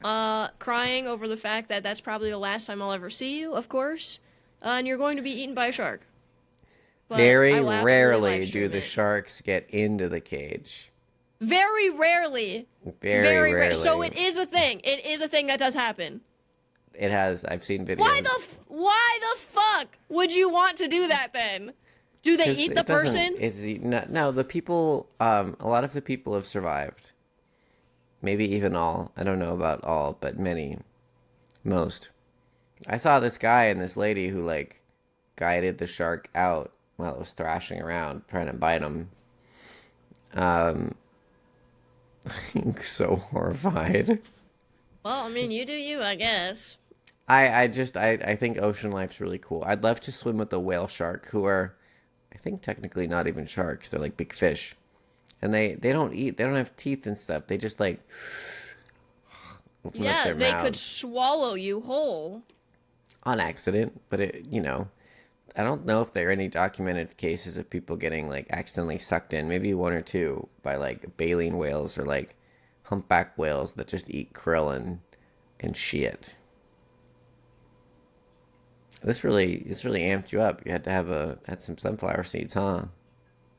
crying over the fact that that's probably the last time I'll ever see you, of course, and you're going to be eaten by a shark.
But very rarely do the sharks get into the cage.
Very rarely.
Very rarely.
So it is a thing. It is a thing that does happen.
It has. I've seen videos.
Why the fuck would you want to do that then? Do they eat the person?
No, the people, a lot of the people have survived. Maybe even all. I don't know about all, but most. I saw this guy and this lady who, like, guided the shark out while it was thrashing around, trying to bite him. So horrified.
Well, I mean, you do you, I guess.
I think ocean life's really cool. I'd love to swim with a whale shark, who are, I think, technically not even sharks. They're like big fish. And they don't eat. They don't have teeth and stuff. They just, like, open up their mouths.
Could swallow you whole.
On accident. But, I don't know if there are any documented cases of people getting, like, accidentally sucked in. Maybe one or two by, like, baleen whales or, like, humpback whales that just eat krill and shit. This really amped you up. You had to had some sunflower seeds, huh?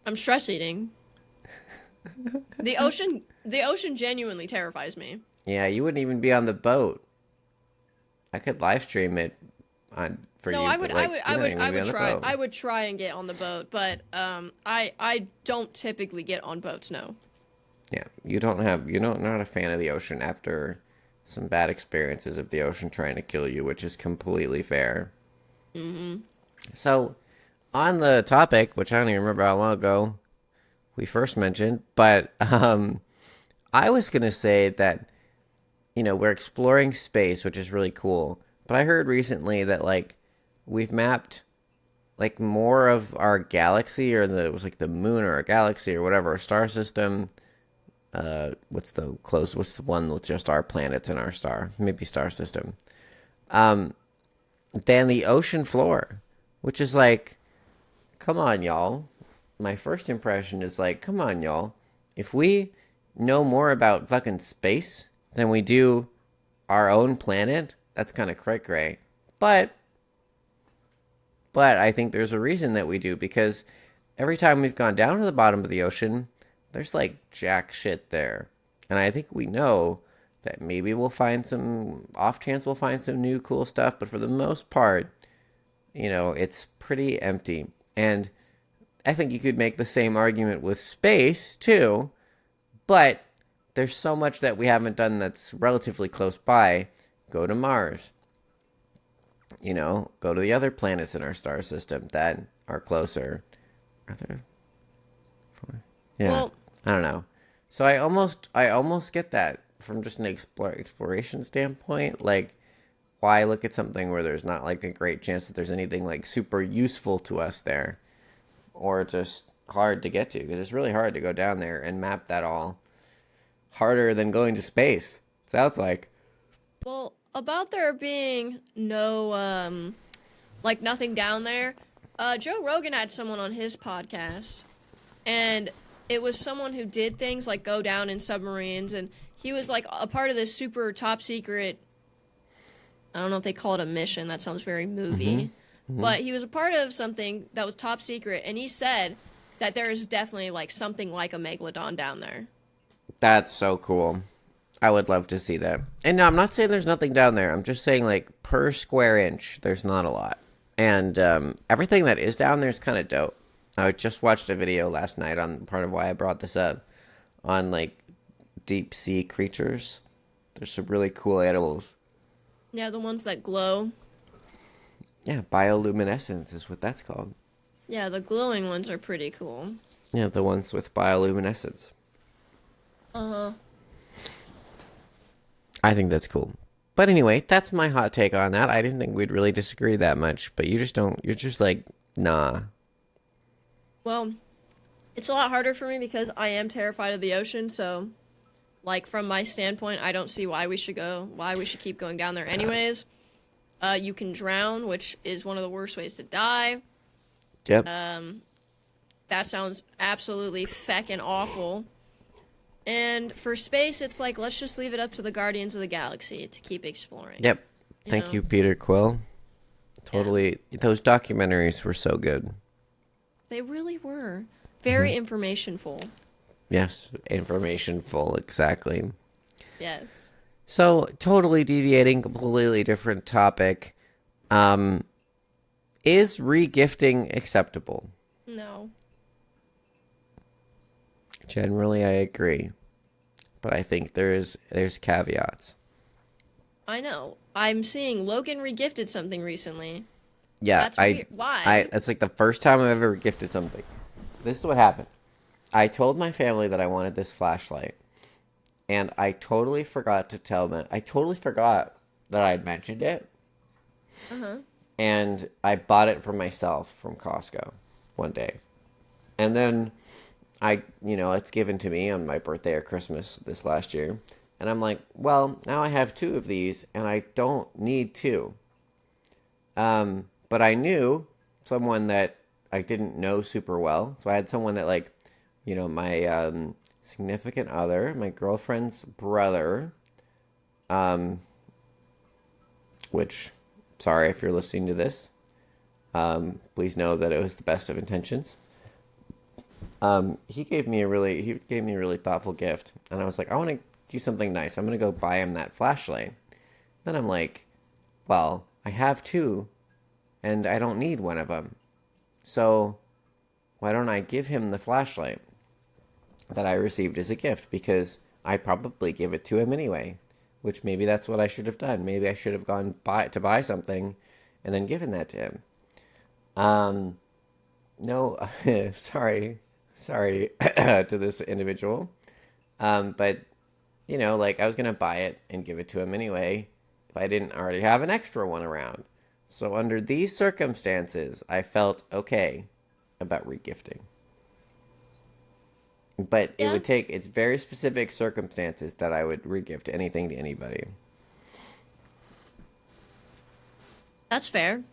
I'm stress eating. The ocean genuinely terrifies me.
Yeah, you wouldn't even be on the boat. I could live stream it for you.
No, I would try and get on the boat, but I don't typically get on boats, no.
Yeah, you're not a fan of the ocean after some bad experiences of the ocean trying to kill you, which is completely fair. Mm-hmm. So, on the topic, which I don't even remember how long ago we first mentioned, but I was going to say that, we're exploring space, which is really cool. But I heard recently that, like, we've mapped, like, more of our galaxy, or it was like the moon or a galaxy or whatever, a star system. What's the one with just our planets in our star? Maybe star system. Than the ocean floor, which is like, come on, y'all. My first impression is like, come on, y'all. If we know more about fucking space than we do our own planet, that's kind of cray-cray. But I think there's a reason that we do, because every time we've gone down to the bottom of the ocean, there's like jack shit there. And I think we know that maybe we'll find some, off chance we'll find some new cool stuff, but for the most part, it's pretty empty. And I think you could make the same argument with space too, but there's so much that we haven't done that's relatively close by. Go to Mars. Go to the other planets in our star system that are closer. Are there four? Yeah. Well, I don't know. So I almost get that from just an exploration standpoint. Like, why look at something where there's not like a great chance that there's anything like super useful to us there, or just hard to get to? Because it's really hard to go down there and map that all. Harder than going to space, sounds like.
Well, about there being no, like nothing down there, Joe Rogan had someone on his podcast, and it was someone who did things like go down in submarines, and he was like a part of this super top secret, I don't know if they call it a mission, that sounds very movie, but he was a part of something that was top secret, and he said that there is definitely like something like a megalodon down there.
That's so cool. I would love to see that. And no, I'm not saying there's nothing down there. I'm just saying, like, per square inch, there's not a lot. And everything that is down there is kind of dope. I just watched a video last night on part of why I brought this up on, like, deep sea creatures. There's some really cool animals.
Yeah, the ones that glow.
Yeah, bioluminescence is what that's called.
Yeah, the glowing ones are pretty cool.
Yeah, the ones with bioluminescence.
Uh-huh.
I think that's cool. But anyway, that's my hot take on that. I didn't think we'd really disagree that much, but you're just like, nah.
Well, it's a lot harder for me because I am terrified of the ocean, so, like, from my standpoint, I don't see why we should keep going down there anyways. You can drown, which is one of the worst ways to die.
Yep.
That sounds absolutely feckin' awful. And for space, it's like, let's just leave it up to the Guardians of the Galaxy to keep exploring.
Yep. Thank you, Peter Quill. Totally. Yeah. Those documentaries were so good.
They really were. Very informationful.
Yes. Informationful, exactly.
Yes.
So, totally deviating, completely different topic. Is regifting acceptable?
No.
Generally, I agree, but I think there's caveats.
I know. I'm seeing Logan regifted something recently.
Yeah,
that's weird. Why?
That's like the first time I've ever gifted something. This is what happened. I told my family that I wanted this flashlight, and I totally forgot to tell them. I totally forgot that I'd mentioned it. And I bought it for myself from Costco one day, and then it's given to me on my birthday or Christmas this last year. And I'm like, well, now I have 2 of these and I don't need 2. But I knew someone that I didn't know super well. So I had someone that my significant other, my girlfriend's brother, which, sorry if you're listening to this. Please know that it was the best of intentions. He gave me a really thoughtful gift, and I was like, I want to do something nice. I'm going to go buy him that flashlight. Then I'm like, well, I have 2, and I don't need one of them. So why don't I give him the flashlight that I received as a gift? Because I'd probably give it to him anyway, which maybe that's what I should have done. Maybe I should have gone to buy something and then given that to him. No, sorry to this individual. But, I was going to buy it and give it to him anyway if I didn't already have an extra one around. So under these circumstances, I felt okay about regifting. But it's very specific circumstances that I would regift anything to anybody.
That's fair.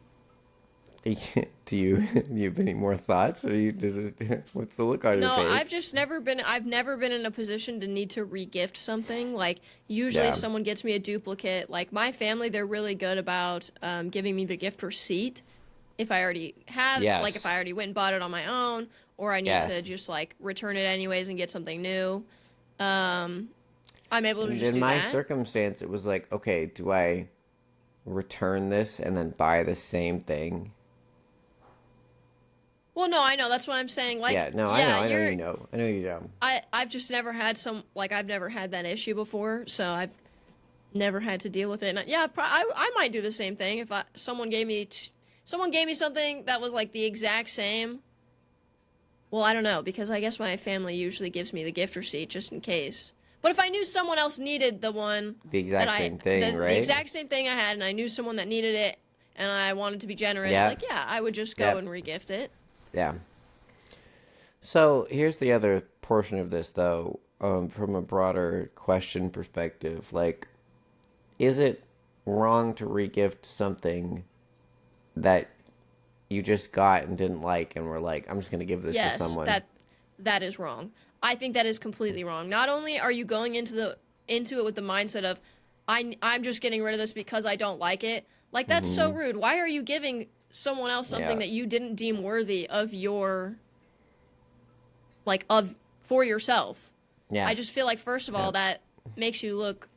Do you have any more thoughts? Or what's the look on your face?
No, I've never been in a position to need to regift something. Like, usually if someone gets me a duplicate, like my family, they're really good about giving me the gift receipt if I already have, like if I already went and bought it on my own, or I need to just like return it anyways and get something new. I'm able to just do that. In my
circumstance, it was like, okay, do I return this and then buy the same thing
Well, no, I know. That's what I'm saying. Like,
Yeah, no,
yeah,
I know you know. I know you know.
I've just never had I've never had that issue before, so I've never had to deal with it. And yeah, I might do the same thing if someone gave me something that was like the exact same. Well, I don't know, because I guess my family usually gives me the gift receipt just in case. But if I knew someone else needed the
exact same thing, right?
The exact same thing I had, and I knew someone that needed it, and I wanted to be generous, I would just go and regift it.
Yeah. So here's the other portion of this, though, from a broader question perspective. Like, is it wrong to regift something that you just got and didn't like and were like, I'm just going to give this to someone?
Yes, that is wrong. I think that is completely wrong. Not only are you going into it with the mindset of, I'm just getting rid of this because I don't like it. Like, that's so rude. Why are you giving someone else something that you didn't deem worthy of for yourself?
Yeah.
I just feel like, first of all, that makes you look...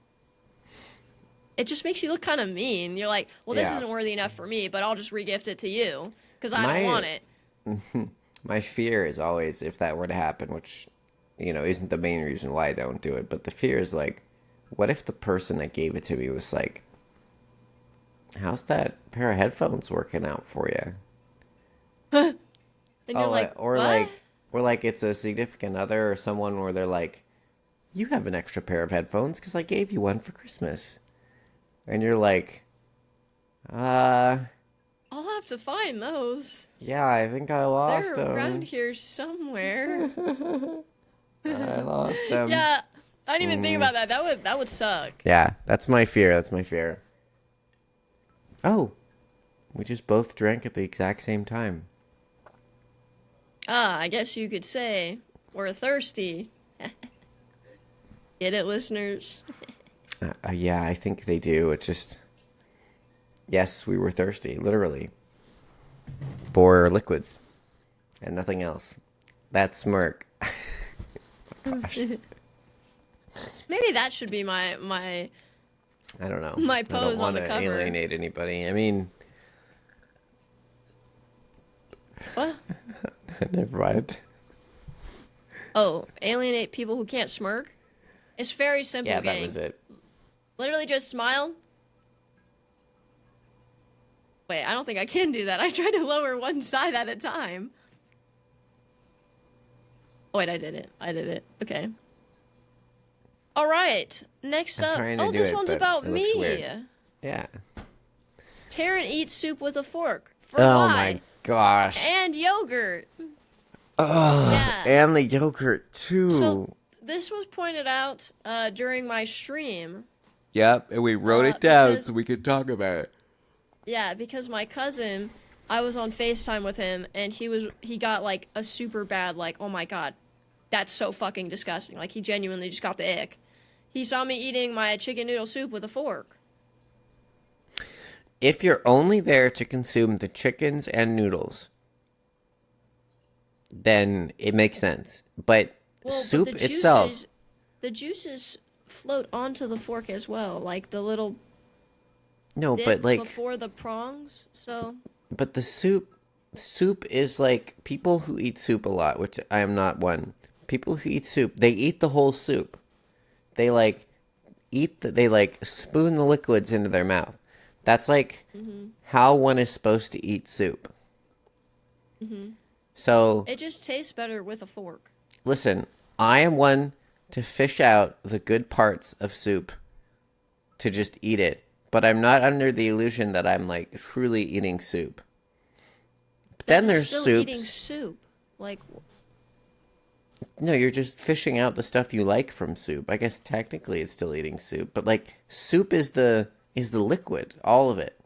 It just makes you look kind of mean. You're like, well, this isn't worthy enough for me, but I'll just regift it to you because I don't want it.
My fear is always, if that were to happen, which, isn't the main reason why I don't do it, but the fear is like, what if the person that gave it to me was like, how's that pair of headphones working out for you?
And you're like,
or
what?
like it's a significant other or someone where they're like, you have an extra pair of headphones because I gave you one for Christmas. And you're like, I'll
have to find those.
Yeah, I think I lost them.
They're around here somewhere.
I lost them.
Yeah, I didn't even think about that. That would suck.
Yeah, that's my fear. Oh, we just both drank at the exact same time.
I guess you could say we're thirsty. Get it, listeners?
Yeah, I think they do. It just... Yes, we were thirsty, literally. For liquids. And nothing else. That smirk. Gosh.
Maybe that should be my
I don't know.
My pose on the cover.
I don't want to alienate anybody. I mean...
What?
Never mind.
Oh, alienate people who can't smirk? It's very simple, gang.
Yeah, that was it.
Literally just smile. Wait, I don't think I can do that. I tried to lower one side at a time. Oh, wait, I did it. Okay. All right. Next up. Oh, this one's about me.
Yeah.
Taryn eats soup with a fork. For
oh my gosh.
And yogurt.
Oh, yeah. And the yogurt too.
So this was pointed out during my stream.
Yep, and we wrote it down so we could talk about it.
Yeah, because my cousin, I was on FaceTime with him, and he got like a super bad, like, oh my god, that's so fucking disgusting. Like, he genuinely just got the ick. He saw me eating my chicken noodle soup with a fork.
If you're only there to consume the chickens and noodles, then it makes sense. But soup itself...
The juices float onto the fork as well, like the little...
No, but like...
before the prongs, so...
But the soup is like... People who eat soup a lot, which I am not one. People who eat soup, they eat the whole soup. They like... They like spoon the liquids into their mouth. That's like how one is supposed to eat soup.
Mm-hmm.
So...
It just tastes better with a fork.
Listen, I am one to fish out the good parts of soup to just eat it. But I'm not under the illusion that I'm like truly eating soup. But then there's soup.
Eating soup. Like...
No, you're just fishing out the stuff you like from soup. I guess technically it's still eating soup. But like soup is the liquid, all of it.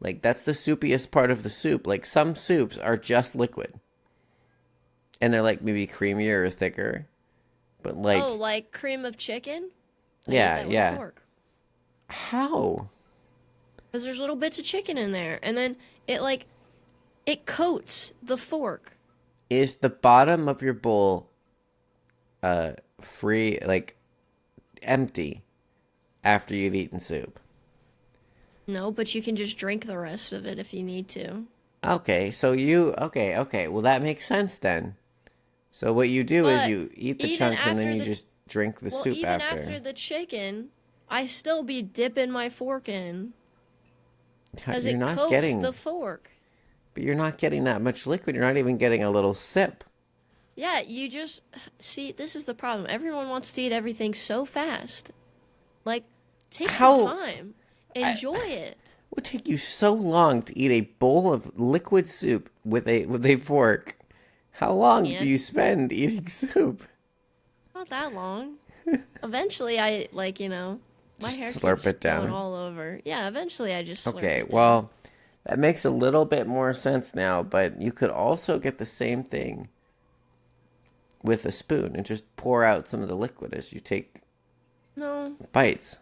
Like that's the soupiest part of the soup. Like some soups are just liquid. And they're like maybe creamier or thicker. But like...
Oh, like cream of chicken?
Yeah.
Fork.
How?
Because there's little bits of chicken in there. And then it coats the fork.
Is the bottom of your bowl free, like empty after you've eaten soup?
No, but you can just drink the rest of it if you need to.
Okay, so okay. Well, that makes sense then. So what you do is
But
you eat the
even
chunks and then
after
you
the
just drink the
well,
soup
even after
after.
the chicken, I still be dipping my fork in because
You're
it
not
coats
getting,
the fork.
but you're not getting that much liquid. You're not even getting a little sip.
Yeah, you just see. This is the problem. Everyone wants to eat everything so fast. Like, take some
How
time,
I,
enjoy it.
it would take you so long to eat a bowl of liquid soup with a fork? How long do
Yeah,
you spend eating soup?
not that long. Eventually, I like my
Just
hair
slurp
keeps
it
going
down.
all over. Yeah, eventually I just slurp
Okay,
it down.
well, that makes a little bit more sense now, but you could also get the same thing with a spoon and just pour out some of the liquid as you take
No,
bites.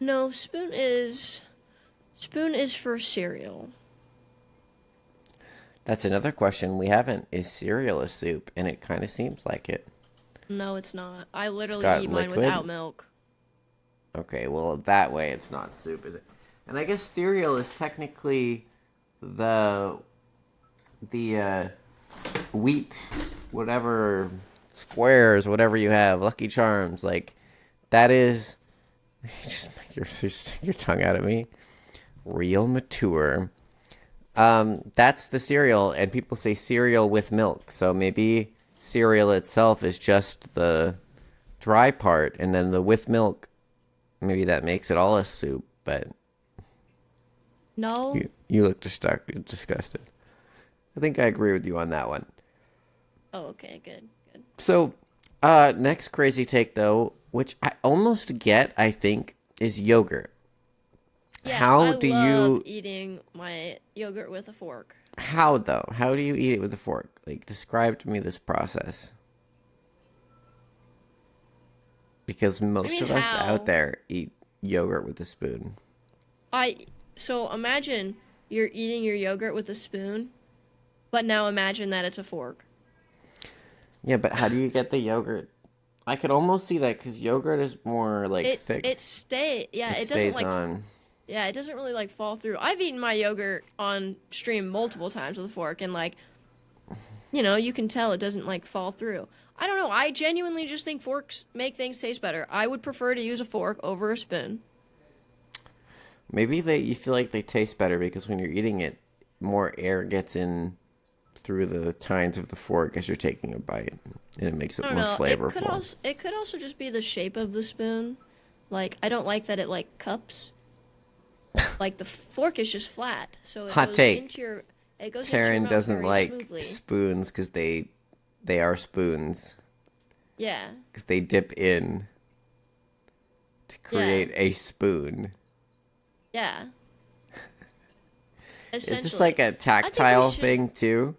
no, spoon is for cereal.
That's another question we haven't. Is cereal a soup? And it kind of seems like it.
No, it's not. I
It's
literally
got
eat mine without
liquid.
milk.
Okay, well, that way it's not soup, is it? And I guess cereal is technically the the wheat, whatever squares, whatever you have, Lucky Charms, like that is. Just stick your tongue out at me. Real mature. That's the cereal, and people say cereal with milk. So maybe cereal itself is just the dry part, and then the with milk, maybe that makes it all a soup. But
No.
you look disgusted. I think I agree with you on that one.
Oh, okay, good, good.
So, next crazy take though, which I almost get, I think, is yogurt.
Yeah,
How
I
do
love
you?
eating my yogurt with a fork.
How though? How do you eat it with a fork? Like, describe to me this process. Because
I
most
mean,
of us out
how?
there eat yogurt with a spoon.
I so imagine you're eating your yogurt with a spoon, but now imagine that it's a fork.
Yeah, but how do you get the yogurt? I could almost see that because yogurt is more like thick.
Yeah,
It
it doesn't
stays
like
on.
yeah, it doesn't really like fall through. I've eaten my yogurt on stream multiple times with a fork and like, you can tell it doesn't like fall through. I don't know. I genuinely just think forks make things taste better. I would prefer to use a fork over a spoon.
Maybe you feel like they taste better because when you're eating it, more air gets in through the tines of the fork as you're taking a bite, and it makes
I
it
don't
more
know.
flavorful.
It could also just be the shape of the spoon. Like I don't like that it like cups. Like the fork is just flat, so
Hot take.
it goes into your
Taryn
mouth
doesn't
very
like
smoothly.
spoons because they are spoons
Yeah.
because they dip in to
Yeah.
create a spoon.
Yeah.
Is this like
Essentially.
a
I think we
tactile
should
thing too?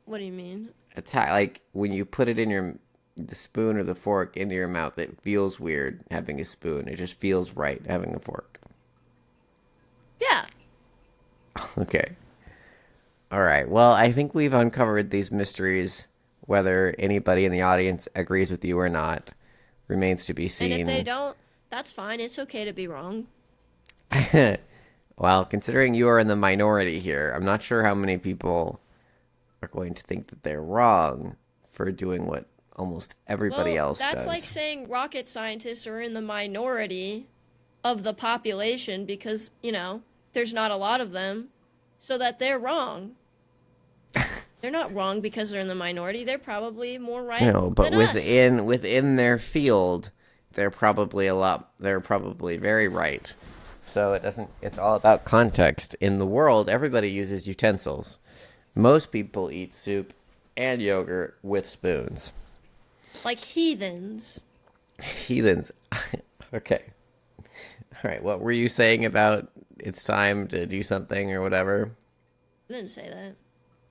What do you mean?
Like when you put it in the spoon or the fork into your mouth, it feels weird having a spoon. It just feels right having a fork.
Yeah.
Okay. All right. Well, I think we've uncovered these mysteries. Whether anybody in the audience agrees with you or not remains to be
And if they
seen.
don't, that's fine. It's okay to be wrong.
Well, considering you are in the minority here, I'm not sure how many people are going to think that they're wrong for doing what almost everybody
Well,
else
that's like
does.
saying rocket scientists are in the minority of the population because, there's not a lot of them, so that they're wrong. They're not wrong because they're in the minority. They're probably more right
No, but
than us.
within their field, they're probably very right. So it's all about context. In the world, everybody uses utensils. Most people eat soup and yogurt with spoons.
Like heathens.
Heathens. Okay. All right, what were you saying about it's time to do something or whatever?
I didn't say that.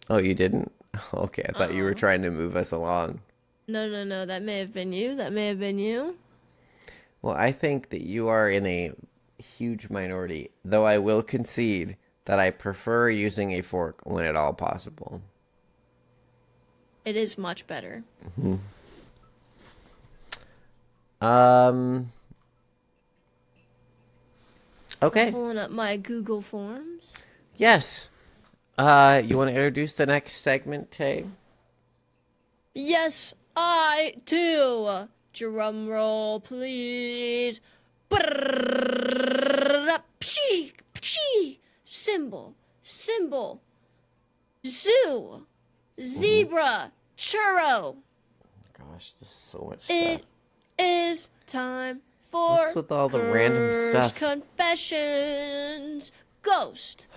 Oh, you didn't? Okay, I thought you were
Uh-uh.
trying to move us along.
No, no, no. That may have been you. That may have been you.
Well, I think that you are in a huge minority, though I will concede that I prefer using a fork when at all possible.
It is much better.
Um,
I'm
okay.
pulling up my Google Forms.
Yes. You want to introduce the next segment, Tay?
Yes, I do. Drum roll, please. Pshee, pshee. Symbol. Zoo. Zebra. Churro.
Gosh, this is so much stuff.
It is time for
What's with all the random stuff?
Confessions. Ghost.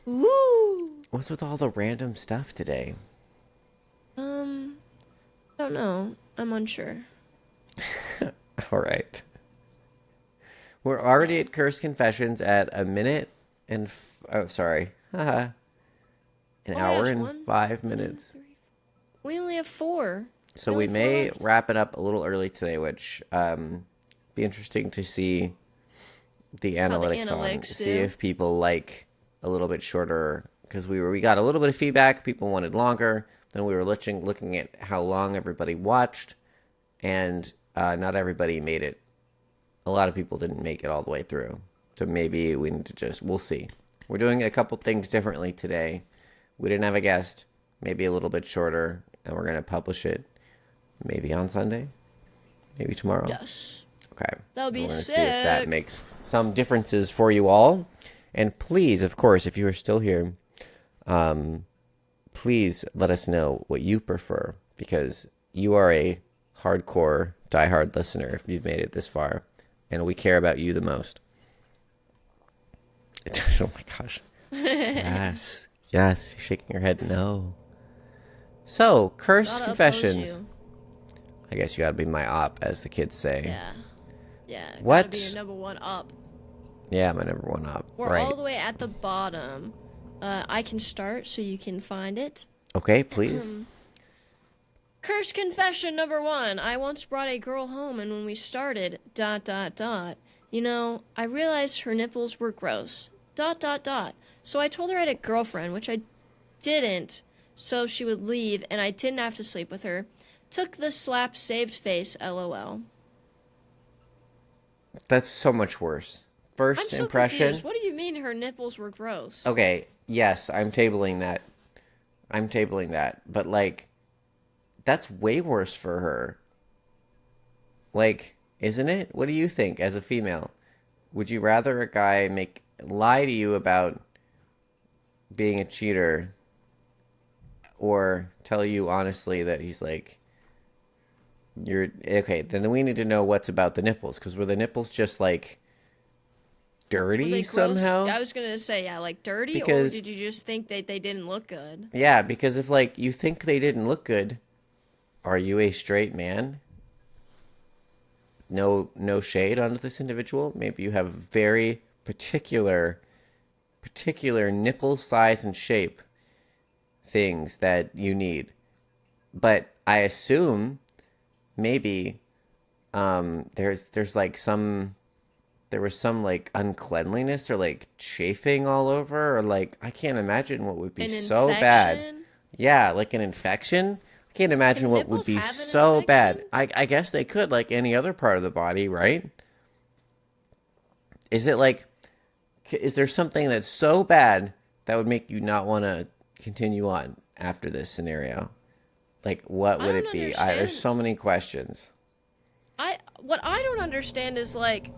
Woo.
What's with all the random stuff today?
I don't know. I'm unsure.
All right. We're already at Cursed Confessions at a minute and... an hour and 5 minutes.
2, 3, 4. We only have 4.
So we may wrap it up a little early today, which be interesting to see the analytics on. See if people like a little bit shorter, because we got a little bit of feedback. People wanted longer. Then we were looking at how long everybody watched, and not everybody made it. A lot of people didn't make it all the way through. So maybe we need to we'll see. We're doing a couple things differently today. We didn't have a guest, maybe a little bit shorter, and we're going to publish it maybe on Sunday, maybe tomorrow.
Yes.
Okay.
That would be sick.
See if that makes some differences for you all. And please, of course, if you are still here, please let us know what you prefer, because you are a hardcore, diehard listener if you've made it this far, and we care about you the most. Oh my gosh. Yes. Yes. You're shaking your head no. So, Cursed Confessions. I guess you gotta be my op, as the kids say.
Yeah. Yeah.
What?
Gotta be your number one up.
Yeah, my number one op.
We're all the way at the bottom. I can start so you can find it.
Okay, please.
Cursed confession number 1. I once brought a girl home, and when we started, ... you know, I realized her nipples were gross. ... So I told her I had a girlfriend, which I didn't, so she would leave, and I didn't have to sleep with her. Took the slap, saved face, LOL.
That's so much worse. First
I'm so
impression.
Confused. What do you mean her nipples were gross?
Okay, yes, I'm tabling that. But, like, that's way worse for her. Like, isn't it? What do you think as a female? Would you rather a guy lie to you about being a cheater, or tell you honestly that he's like, you're okay? Then we need to know what's about the nipples, because were the nipples just like dirty somehow?
I was gonna say, yeah, like dirty, or did you just think that they didn't look good?
Yeah, because if like you think they didn't look good, are you a straight man? No shade on this individual. Maybe you have very particular nipple size and shape things that you need. But I assume maybe there was some like uncleanliness or like chafing all over, or like I can't imagine what would be so bad. Yeah, like an infection. I can't imagine what would be so bad. I guess they could, like any other part of the body, right? Is there something that's so bad that would make you not want to continue on after this scenario? Like, what would it be? There's so many questions.
What I don't understand is, like,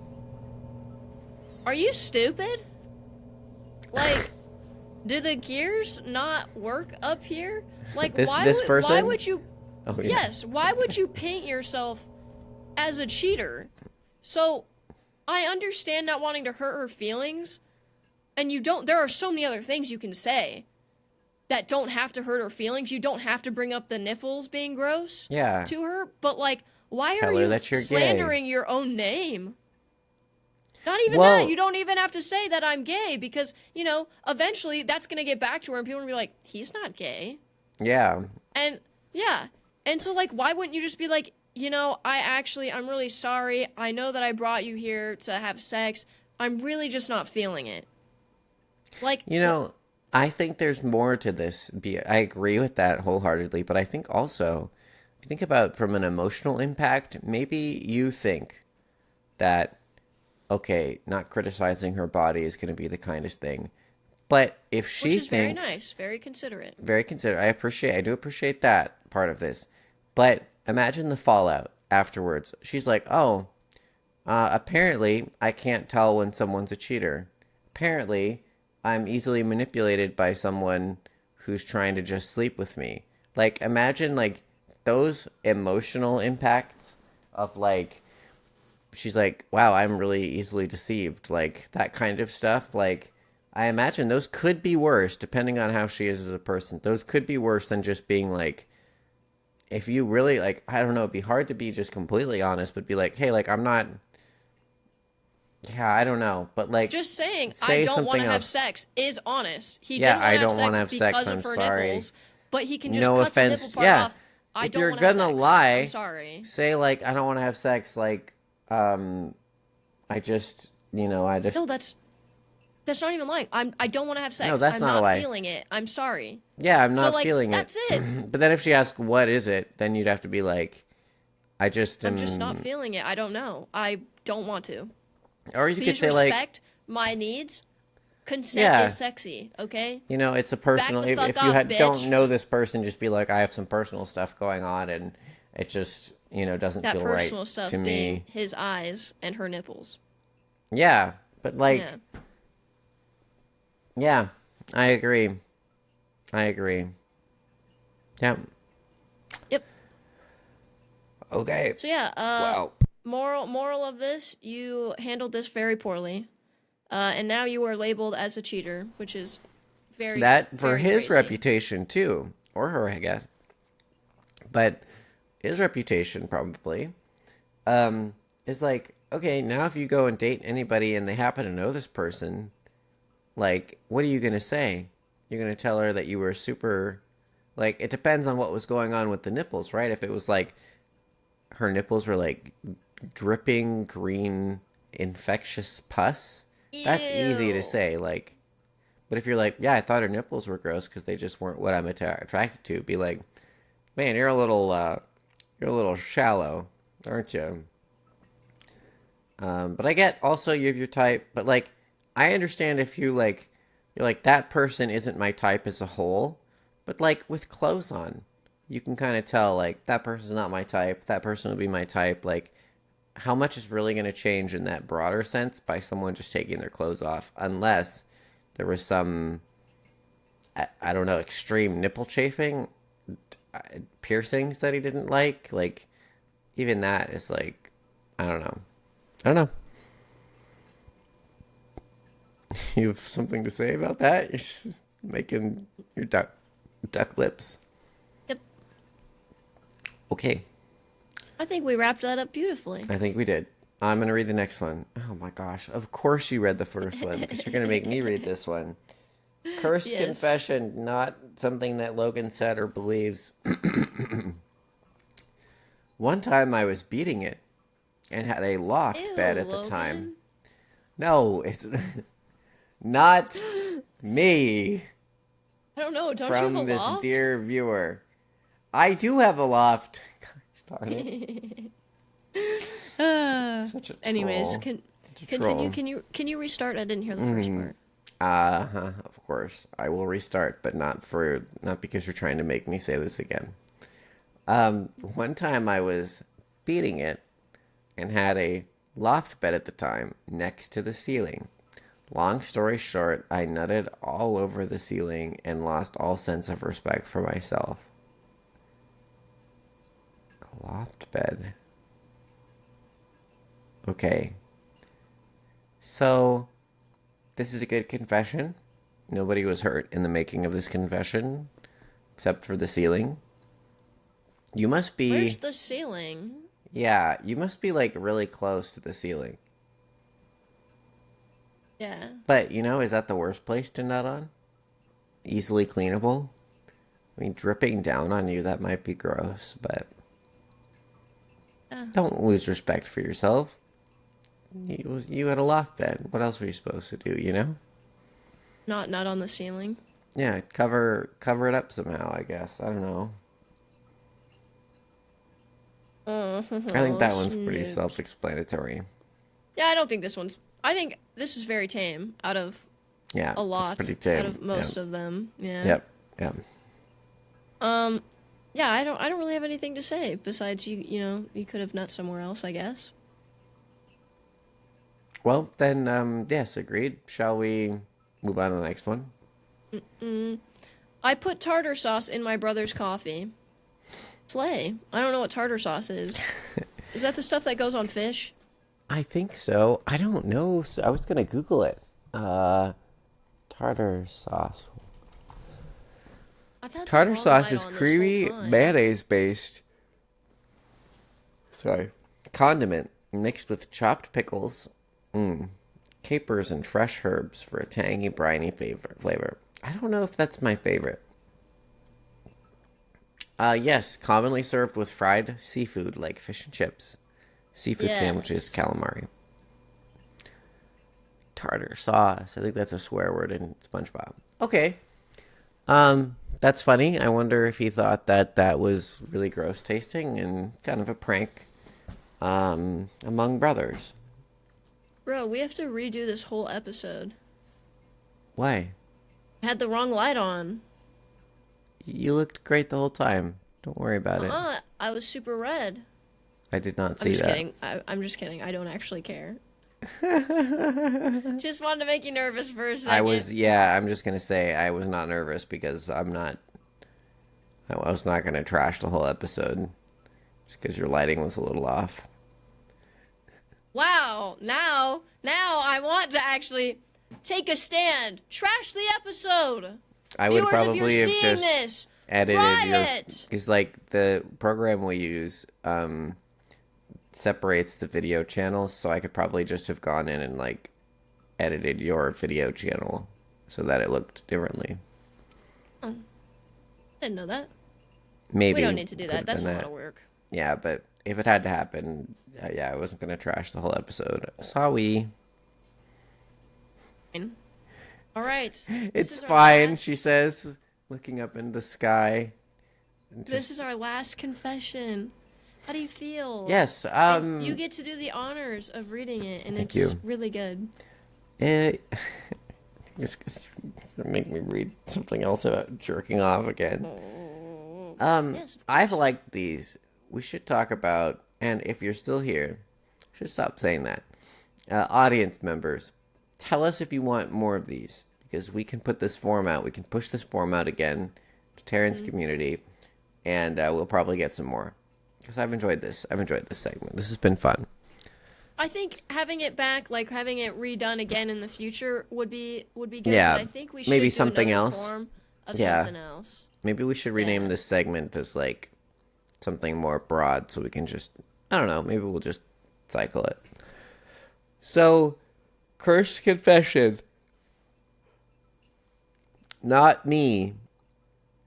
are you stupid? Like, do the gears not work up here? Like, why would you? Oh, yeah. Yes, why would you paint yourself as a cheater? So, I understand not wanting to hurt her feelings, and there are so many other things you can say that don't have to hurt her feelings. You don't have to bring up the nipples being gross to her, but like, why are you slandering your own name? Not even that. You don't even have to say that I'm gay, because, you know, eventually that's going to get back to her and people are going to be like, he's not gay.
Yeah.
And, yeah. And so, like, why wouldn't you just be like, you know, I'm really sorry. I know that I brought you here to have sex. I'm really just not feeling it. Like,
you know, I think there's more to this. I agree with that wholeheartedly, but I think also, if you think about from an emotional impact, maybe you think that, okay, not criticizing her body is going to be the kindest thing, But if she
Which is very
thinks...
nice, very considerate.
Very considerate. I do appreciate that part of this. But imagine the fallout afterwards. She's like, oh, apparently I can't tell when someone's a cheater. Apparently I'm easily manipulated by someone who's trying to just sleep with me. Like, imagine, like, those emotional impacts of, like, she's like, wow, I'm really easily deceived. Like, that kind of stuff. Like, I imagine those could be worse, depending on how she is as a person. Those could be worse than just being like, if you really, like, I don't know, it'd be hard to be just completely honest, but be like, hey, like, I'm not, yeah, I don't know. But, like,
just saying, I don't want to have sex is honest. He didn't want to have sex because of her nipples, but he can just cut the nipple part off. I don't want to have sex.
If you're gonna lie,
I'm sorry.
Say, like, I don't want to have sex, like, I just,
No, that's not even lying. I don't want to have sex.
No, that's
I'm
not a lie.
feeling it. I'm sorry.
Yeah, I'm not feeling it.
That's it.
But then if she asks, what is it? Then you'd have to be like, I'm just
not feeling it. I don't know. I don't want to.
Or you could say,
respect my needs. Consent is sexy, okay?
It's a personal... If you don't know this person, just be like, I have some personal stuff going on, and it just, doesn't feel right to me. That personal stuff being
his eyes and her nipples.
Yeah, but, like... Yeah, I agree. Yeah.
Yep.
Okay.
So yeah,
wow.
Moral of this, you handled this very poorly. And now you are labeled as a cheater, which is very
for his
crazy.
Reputation too, or her, I guess. But his reputation probably is like, okay, now if you go and date anybody and they happen to know this person, like, what are you going to say? You're going to tell her that you were super... Like, it depends on what was going on with the nipples, right? If it was, like, her nipples were, like, dripping green infectious pus, that's easy to say, like... But if you're like, yeah, I thought her nipples were gross because they just weren't what I'm attracted to, be like, man, you're a little shallow, aren't you? But I get also you have your type, but, like, I understand if you're like, that person isn't my type as a whole, but, like, with clothes on, you can kind of tell, like, that person's not my type, that person would be my type. Like, how much is really going to change in that broader sense by someone just taking their clothes off, unless there was some, I don't know, extreme nipple chafing, piercings that he didn't like. Like, even that is, like, I don't know. You have something to say about that? You're just making your duck lips.
Yep.
Okay.
I think we wrapped that up beautifully.
I think we did. I'm going to read the next one. Oh my gosh. Of course you read the first one, because you're going to make me read this one. Cursed confession, not something that Logan said or believes. One time I was beating it and had a loft bed at the time. No, it's... Not me.
I don't know. Don't you have a loft?
From this dear viewer. I do have a loft. Gosh darn it. Such a troll.
Anyways, continue. Can you restart? I didn't hear the first part.
Of course. I will restart, but not because you're trying to make me say this again. One time I was beating it and had a loft bed at the time next to the ceiling. Long story short, I nutted all over the ceiling and lost all sense of respect for myself. A loft bed. Okay. So, this is a good confession. Nobody was hurt in the making of this confession, except for the ceiling. You must be...
Where's the ceiling?
Yeah, you must be, like, really close to the ceiling.
Yeah.
But, is that the worst place to nut on? Easily cleanable? I mean, dripping down on you, that might be gross, but... Don't lose respect for yourself. You had a loft bed. What else were you supposed to do,
Not on the ceiling.
Yeah, cover it up somehow, I guess. I don't know. I think that one's pretty self-explanatory.
Yeah, I don't think this one's... I think this is very tame out of
Yeah,
a lot
it's pretty tame.
out of most of them. Yeah.
Yep. Yeah.
Yeah, I don't really have anything to say besides you could have nut somewhere else, I guess.
Well, then, yes, agreed. Shall we move on to the next one?
I put tartar sauce in my brother's coffee. Slay. I don't know what tartar sauce is. Is that the stuff that goes on fish?
I think so. I don't know. So I was gonna Google it. Tartar sauce.
I've had the
Tartar
wrong
sauce
light
is
on this
creamy,
whole time.
mayonnaise-based. Sorry. Condiment mixed with chopped pickles, capers, and fresh herbs for a tangy, briny flavor. I don't know if that's my favorite. Yes, commonly served with fried seafood like fish and chips, seafood sandwiches, calamari. Tartar sauce. I think that's a swear word in SpongeBob. Okay. That's funny. I wonder if he thought that was really gross tasting and kind of a prank among brothers.
Bro, we have to redo this whole episode.
Why?
I had the wrong light on.
You looked great the whole time. Don't worry about it.
I was super red.
I did not see
I'm just
that.
kidding. I'm just kidding. I don't actually care. Just wanted to make you nervous for a second.
I'm just going to say I was not nervous because I was not going to trash the whole episode just because your lighting was a little off.
Wow. Now I want to actually take a stand. Trash the episode.
I would
Viewers,
probably
if you're
have
seeing
just
this,
edited because like the program we use separates the video channels, so I could probably just have gone in and like edited your video channel so that it looked differently.
I didn't know that.
Maybe
we don't need to do that. That's a lot of work.
Yeah, but if it had to happen, I wasn't gonna trash the whole episode. Sorry.
All right.
It's fine, she says, looking up into the sky.
This is our last confession. How do you feel?
Yes.
You get to do the honors of reading it, and
Thank
it's
you.
really good.
It's make me read something else about jerking off again.
Yes,
I've liked these. We should talk about, and if you're still here, I should stop saying that. Audience members, tell us if you want more of these, because we can put this form out. We can push this form out again to Taryn's community, and we'll probably get some more. Because I've enjoyed this. I've enjoyed this segment. This has been fun.
I think having it back, like having it redone again in the future, would be good.
Yeah,
I think we should
maybe
do
something
another
else.
Form of
Yeah.
something else.
Maybe we should rename this segment as like something more broad, so we can just, I don't know, maybe we'll just cycle it. So, cursed confession. Not me.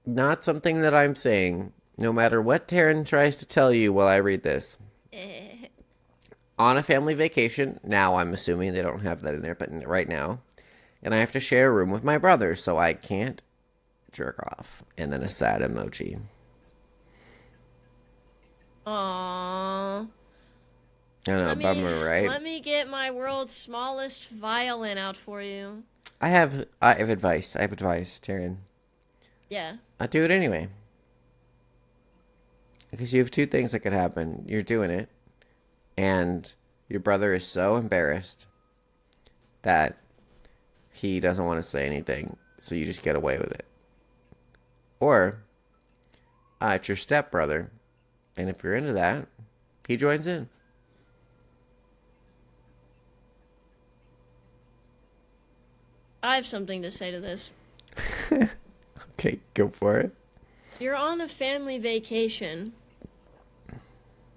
Not something that I'm saying. No matter what Taryn tries to tell you while I read this. On a family vacation, now I'm assuming they don't have that in there, but right now, and I have to share a room with my brother, so I can't jerk off. And then a sad emoji.
Aww.
I know, bummer, right?
Let me get my world's smallest violin out for you.
I have advice. I have advice, Taryn.
Yeah.
I'll do it anyway. Because you have two things that could happen. You're doing it, and your brother is so embarrassed that he doesn't want to say anything, so you just get away with it. Or, it's your stepbrother, and if you're into that, he joins in.
I have something to say to this.
Okay, go for it.
You're on a family vacation.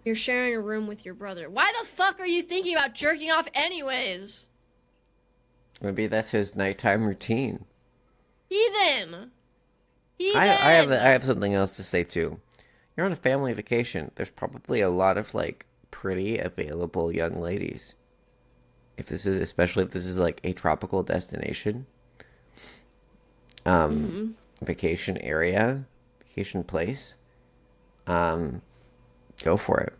You're sharing a room with your brother. Why the fuck are you thinking about jerking off anyways?
Maybe that's his nighttime routine.
Heathen!
I have something else to say too. You're on a family vacation. There's probably a lot of like pretty available young ladies. Especially if this is like a tropical destination, vacation area, vacation place, go for it.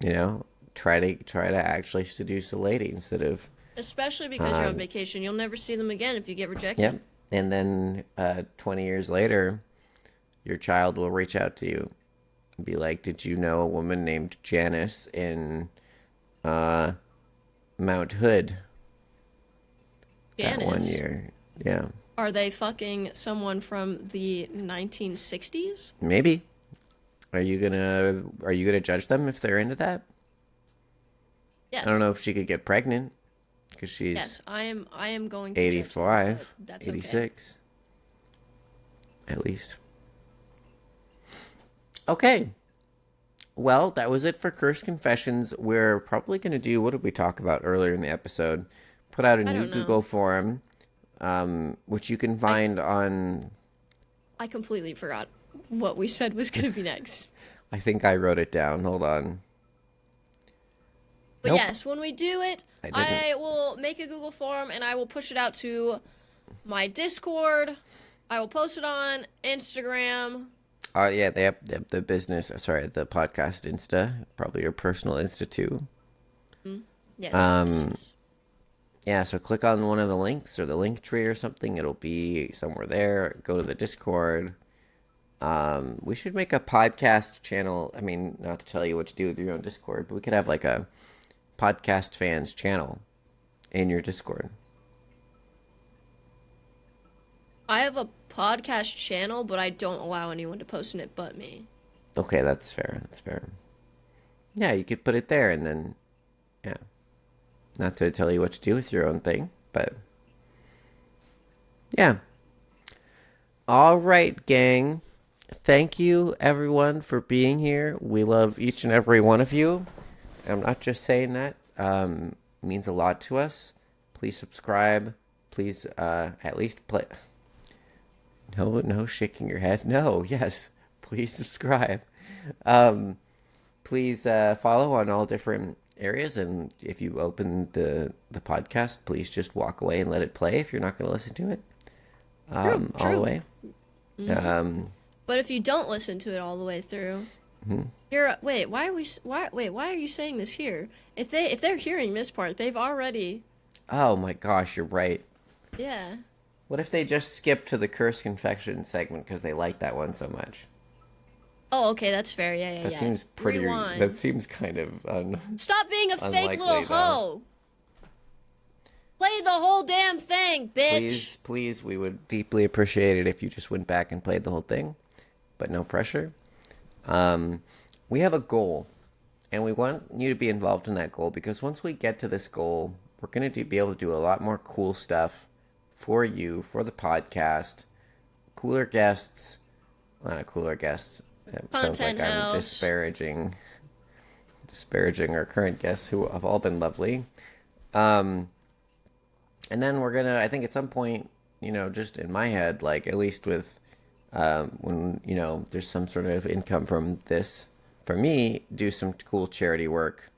You know, try to actually seduce a lady instead of
Especially because you're on vacation. You'll never see them again if you get rejected.
Yep. And then 20 years later, your child will reach out to you and be like, did you know a woman named Janice in Mount Hood?
Janice?
That 1 year. Yeah.
Are they fucking someone from the 1960s?
Maybe. Are you gonna judge them if they're into that?
Yes.
I don't know if she could get pregnant because she's
Yes, I am going to
85,
judge them, that's
86 at least. Okay. Well, that was it for Curse Confessions. We're probably going to do, what did we talk about earlier in the episode? Put out a new Google form, which you can find on...
I completely forgot what we said was going to be next.
I think I wrote it down. Hold on.
But yes, when we do it, I will make a Google form and I will push it out to my Discord. I will post it on Instagram.
Yeah, they have the business, the podcast Insta, probably your personal Insta too.
Yes,
yes. Yeah, so click on one of the links or the link tree or something. It'll be somewhere there. Go to the Discord. We should make a podcast channel. I mean, not to tell you what to do with your own Discord, but we could have like a podcast fans channel in your Discord.
I have a podcast channel, but I don't allow anyone to post in it but me.
Okay, that's fair. That's fair. Yeah, you could put it there and then, yeah. Not to tell you what to do with your own thing, but yeah. All right, gang. Thank you, everyone, for being here. We love each and every one of you. I'm not just saying that. It means a lot to us. Please subscribe. Please at least play... No shaking your head. No, yes. Please subscribe. Please follow on all different areas. And if you open the podcast, please just walk away and let it play if you're not going to listen to it
True.
all the way.
Mm-hmm. But if you don't listen to it all the way through, why are you saying this here? If they're hearing this part, they've already...
Oh my gosh, you're right.
Yeah.
What if they just skip to the Curse Confession segment because they like that one so much?
Oh, okay, that's fair. Yeah.
That seems pretty...
Rewind.
That seems kind of...
Stop being a fake little hoe! Play the whole damn thing, bitch!
Please, we would deeply appreciate it if you just went back and played the whole thing. But no pressure. We have a goal, and we want you to be involved in that goal because once we get to this goal, we're going to be able to do a lot more cool stuff for you, for the podcast, cooler guests, well, not cooler guests. It sounds like I'm disparaging our current guests who have all been lovely. And then we're gonna, I think at some point, just in my head, like at least with when there's some sort of income from this, for me, do some cool charity work,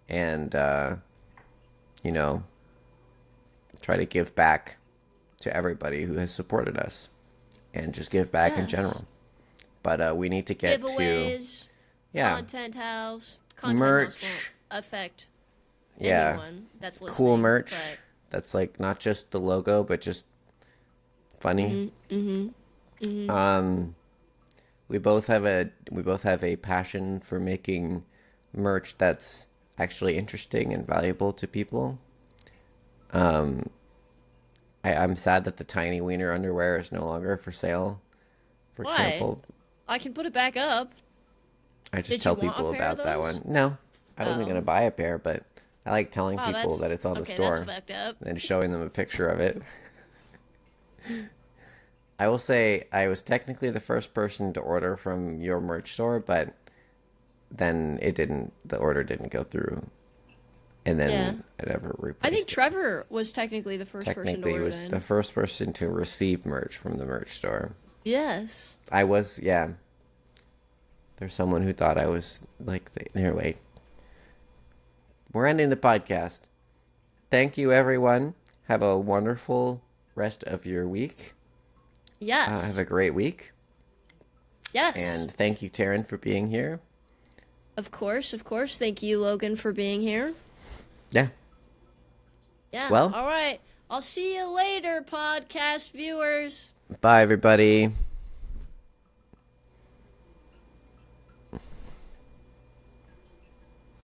and try to give back to everybody who has supported us, and just give back in general. But we need to get
giveaways,
to
content house
merch
won't affect anyone that's listening.
Cool merch that's like not just the logo but just funny. We both have a passion for making merch that's actually interesting and valuable to people. I'm sad that the tiny wiener underwear is no longer for sale. For example,
I can put it back up.
I just tell people about that one. No, I wasn't going to buy a pair, but I like telling people that it's on the store
that's fucked up.
and showing them a picture of it. I will say I was technically the first person to order from your merch store, but then the order didn't go through. And then I never replaced
I think Trevor was technically the first person to order.
Technically, was the first person to receive merch from the merch store.
Yes.
I was, yeah. There's someone who thought I was like, here, wait. We're ending the podcast. Thank you, everyone. Have a wonderful rest of your week.
Yes.
Have a great week.
Yes.
And thank you, Taryn, for being here.
Of course. Thank you, Logan, for being here.
Yeah.
Yeah.
Well.
All right. I'll see you later, podcast viewers.
Bye, everybody.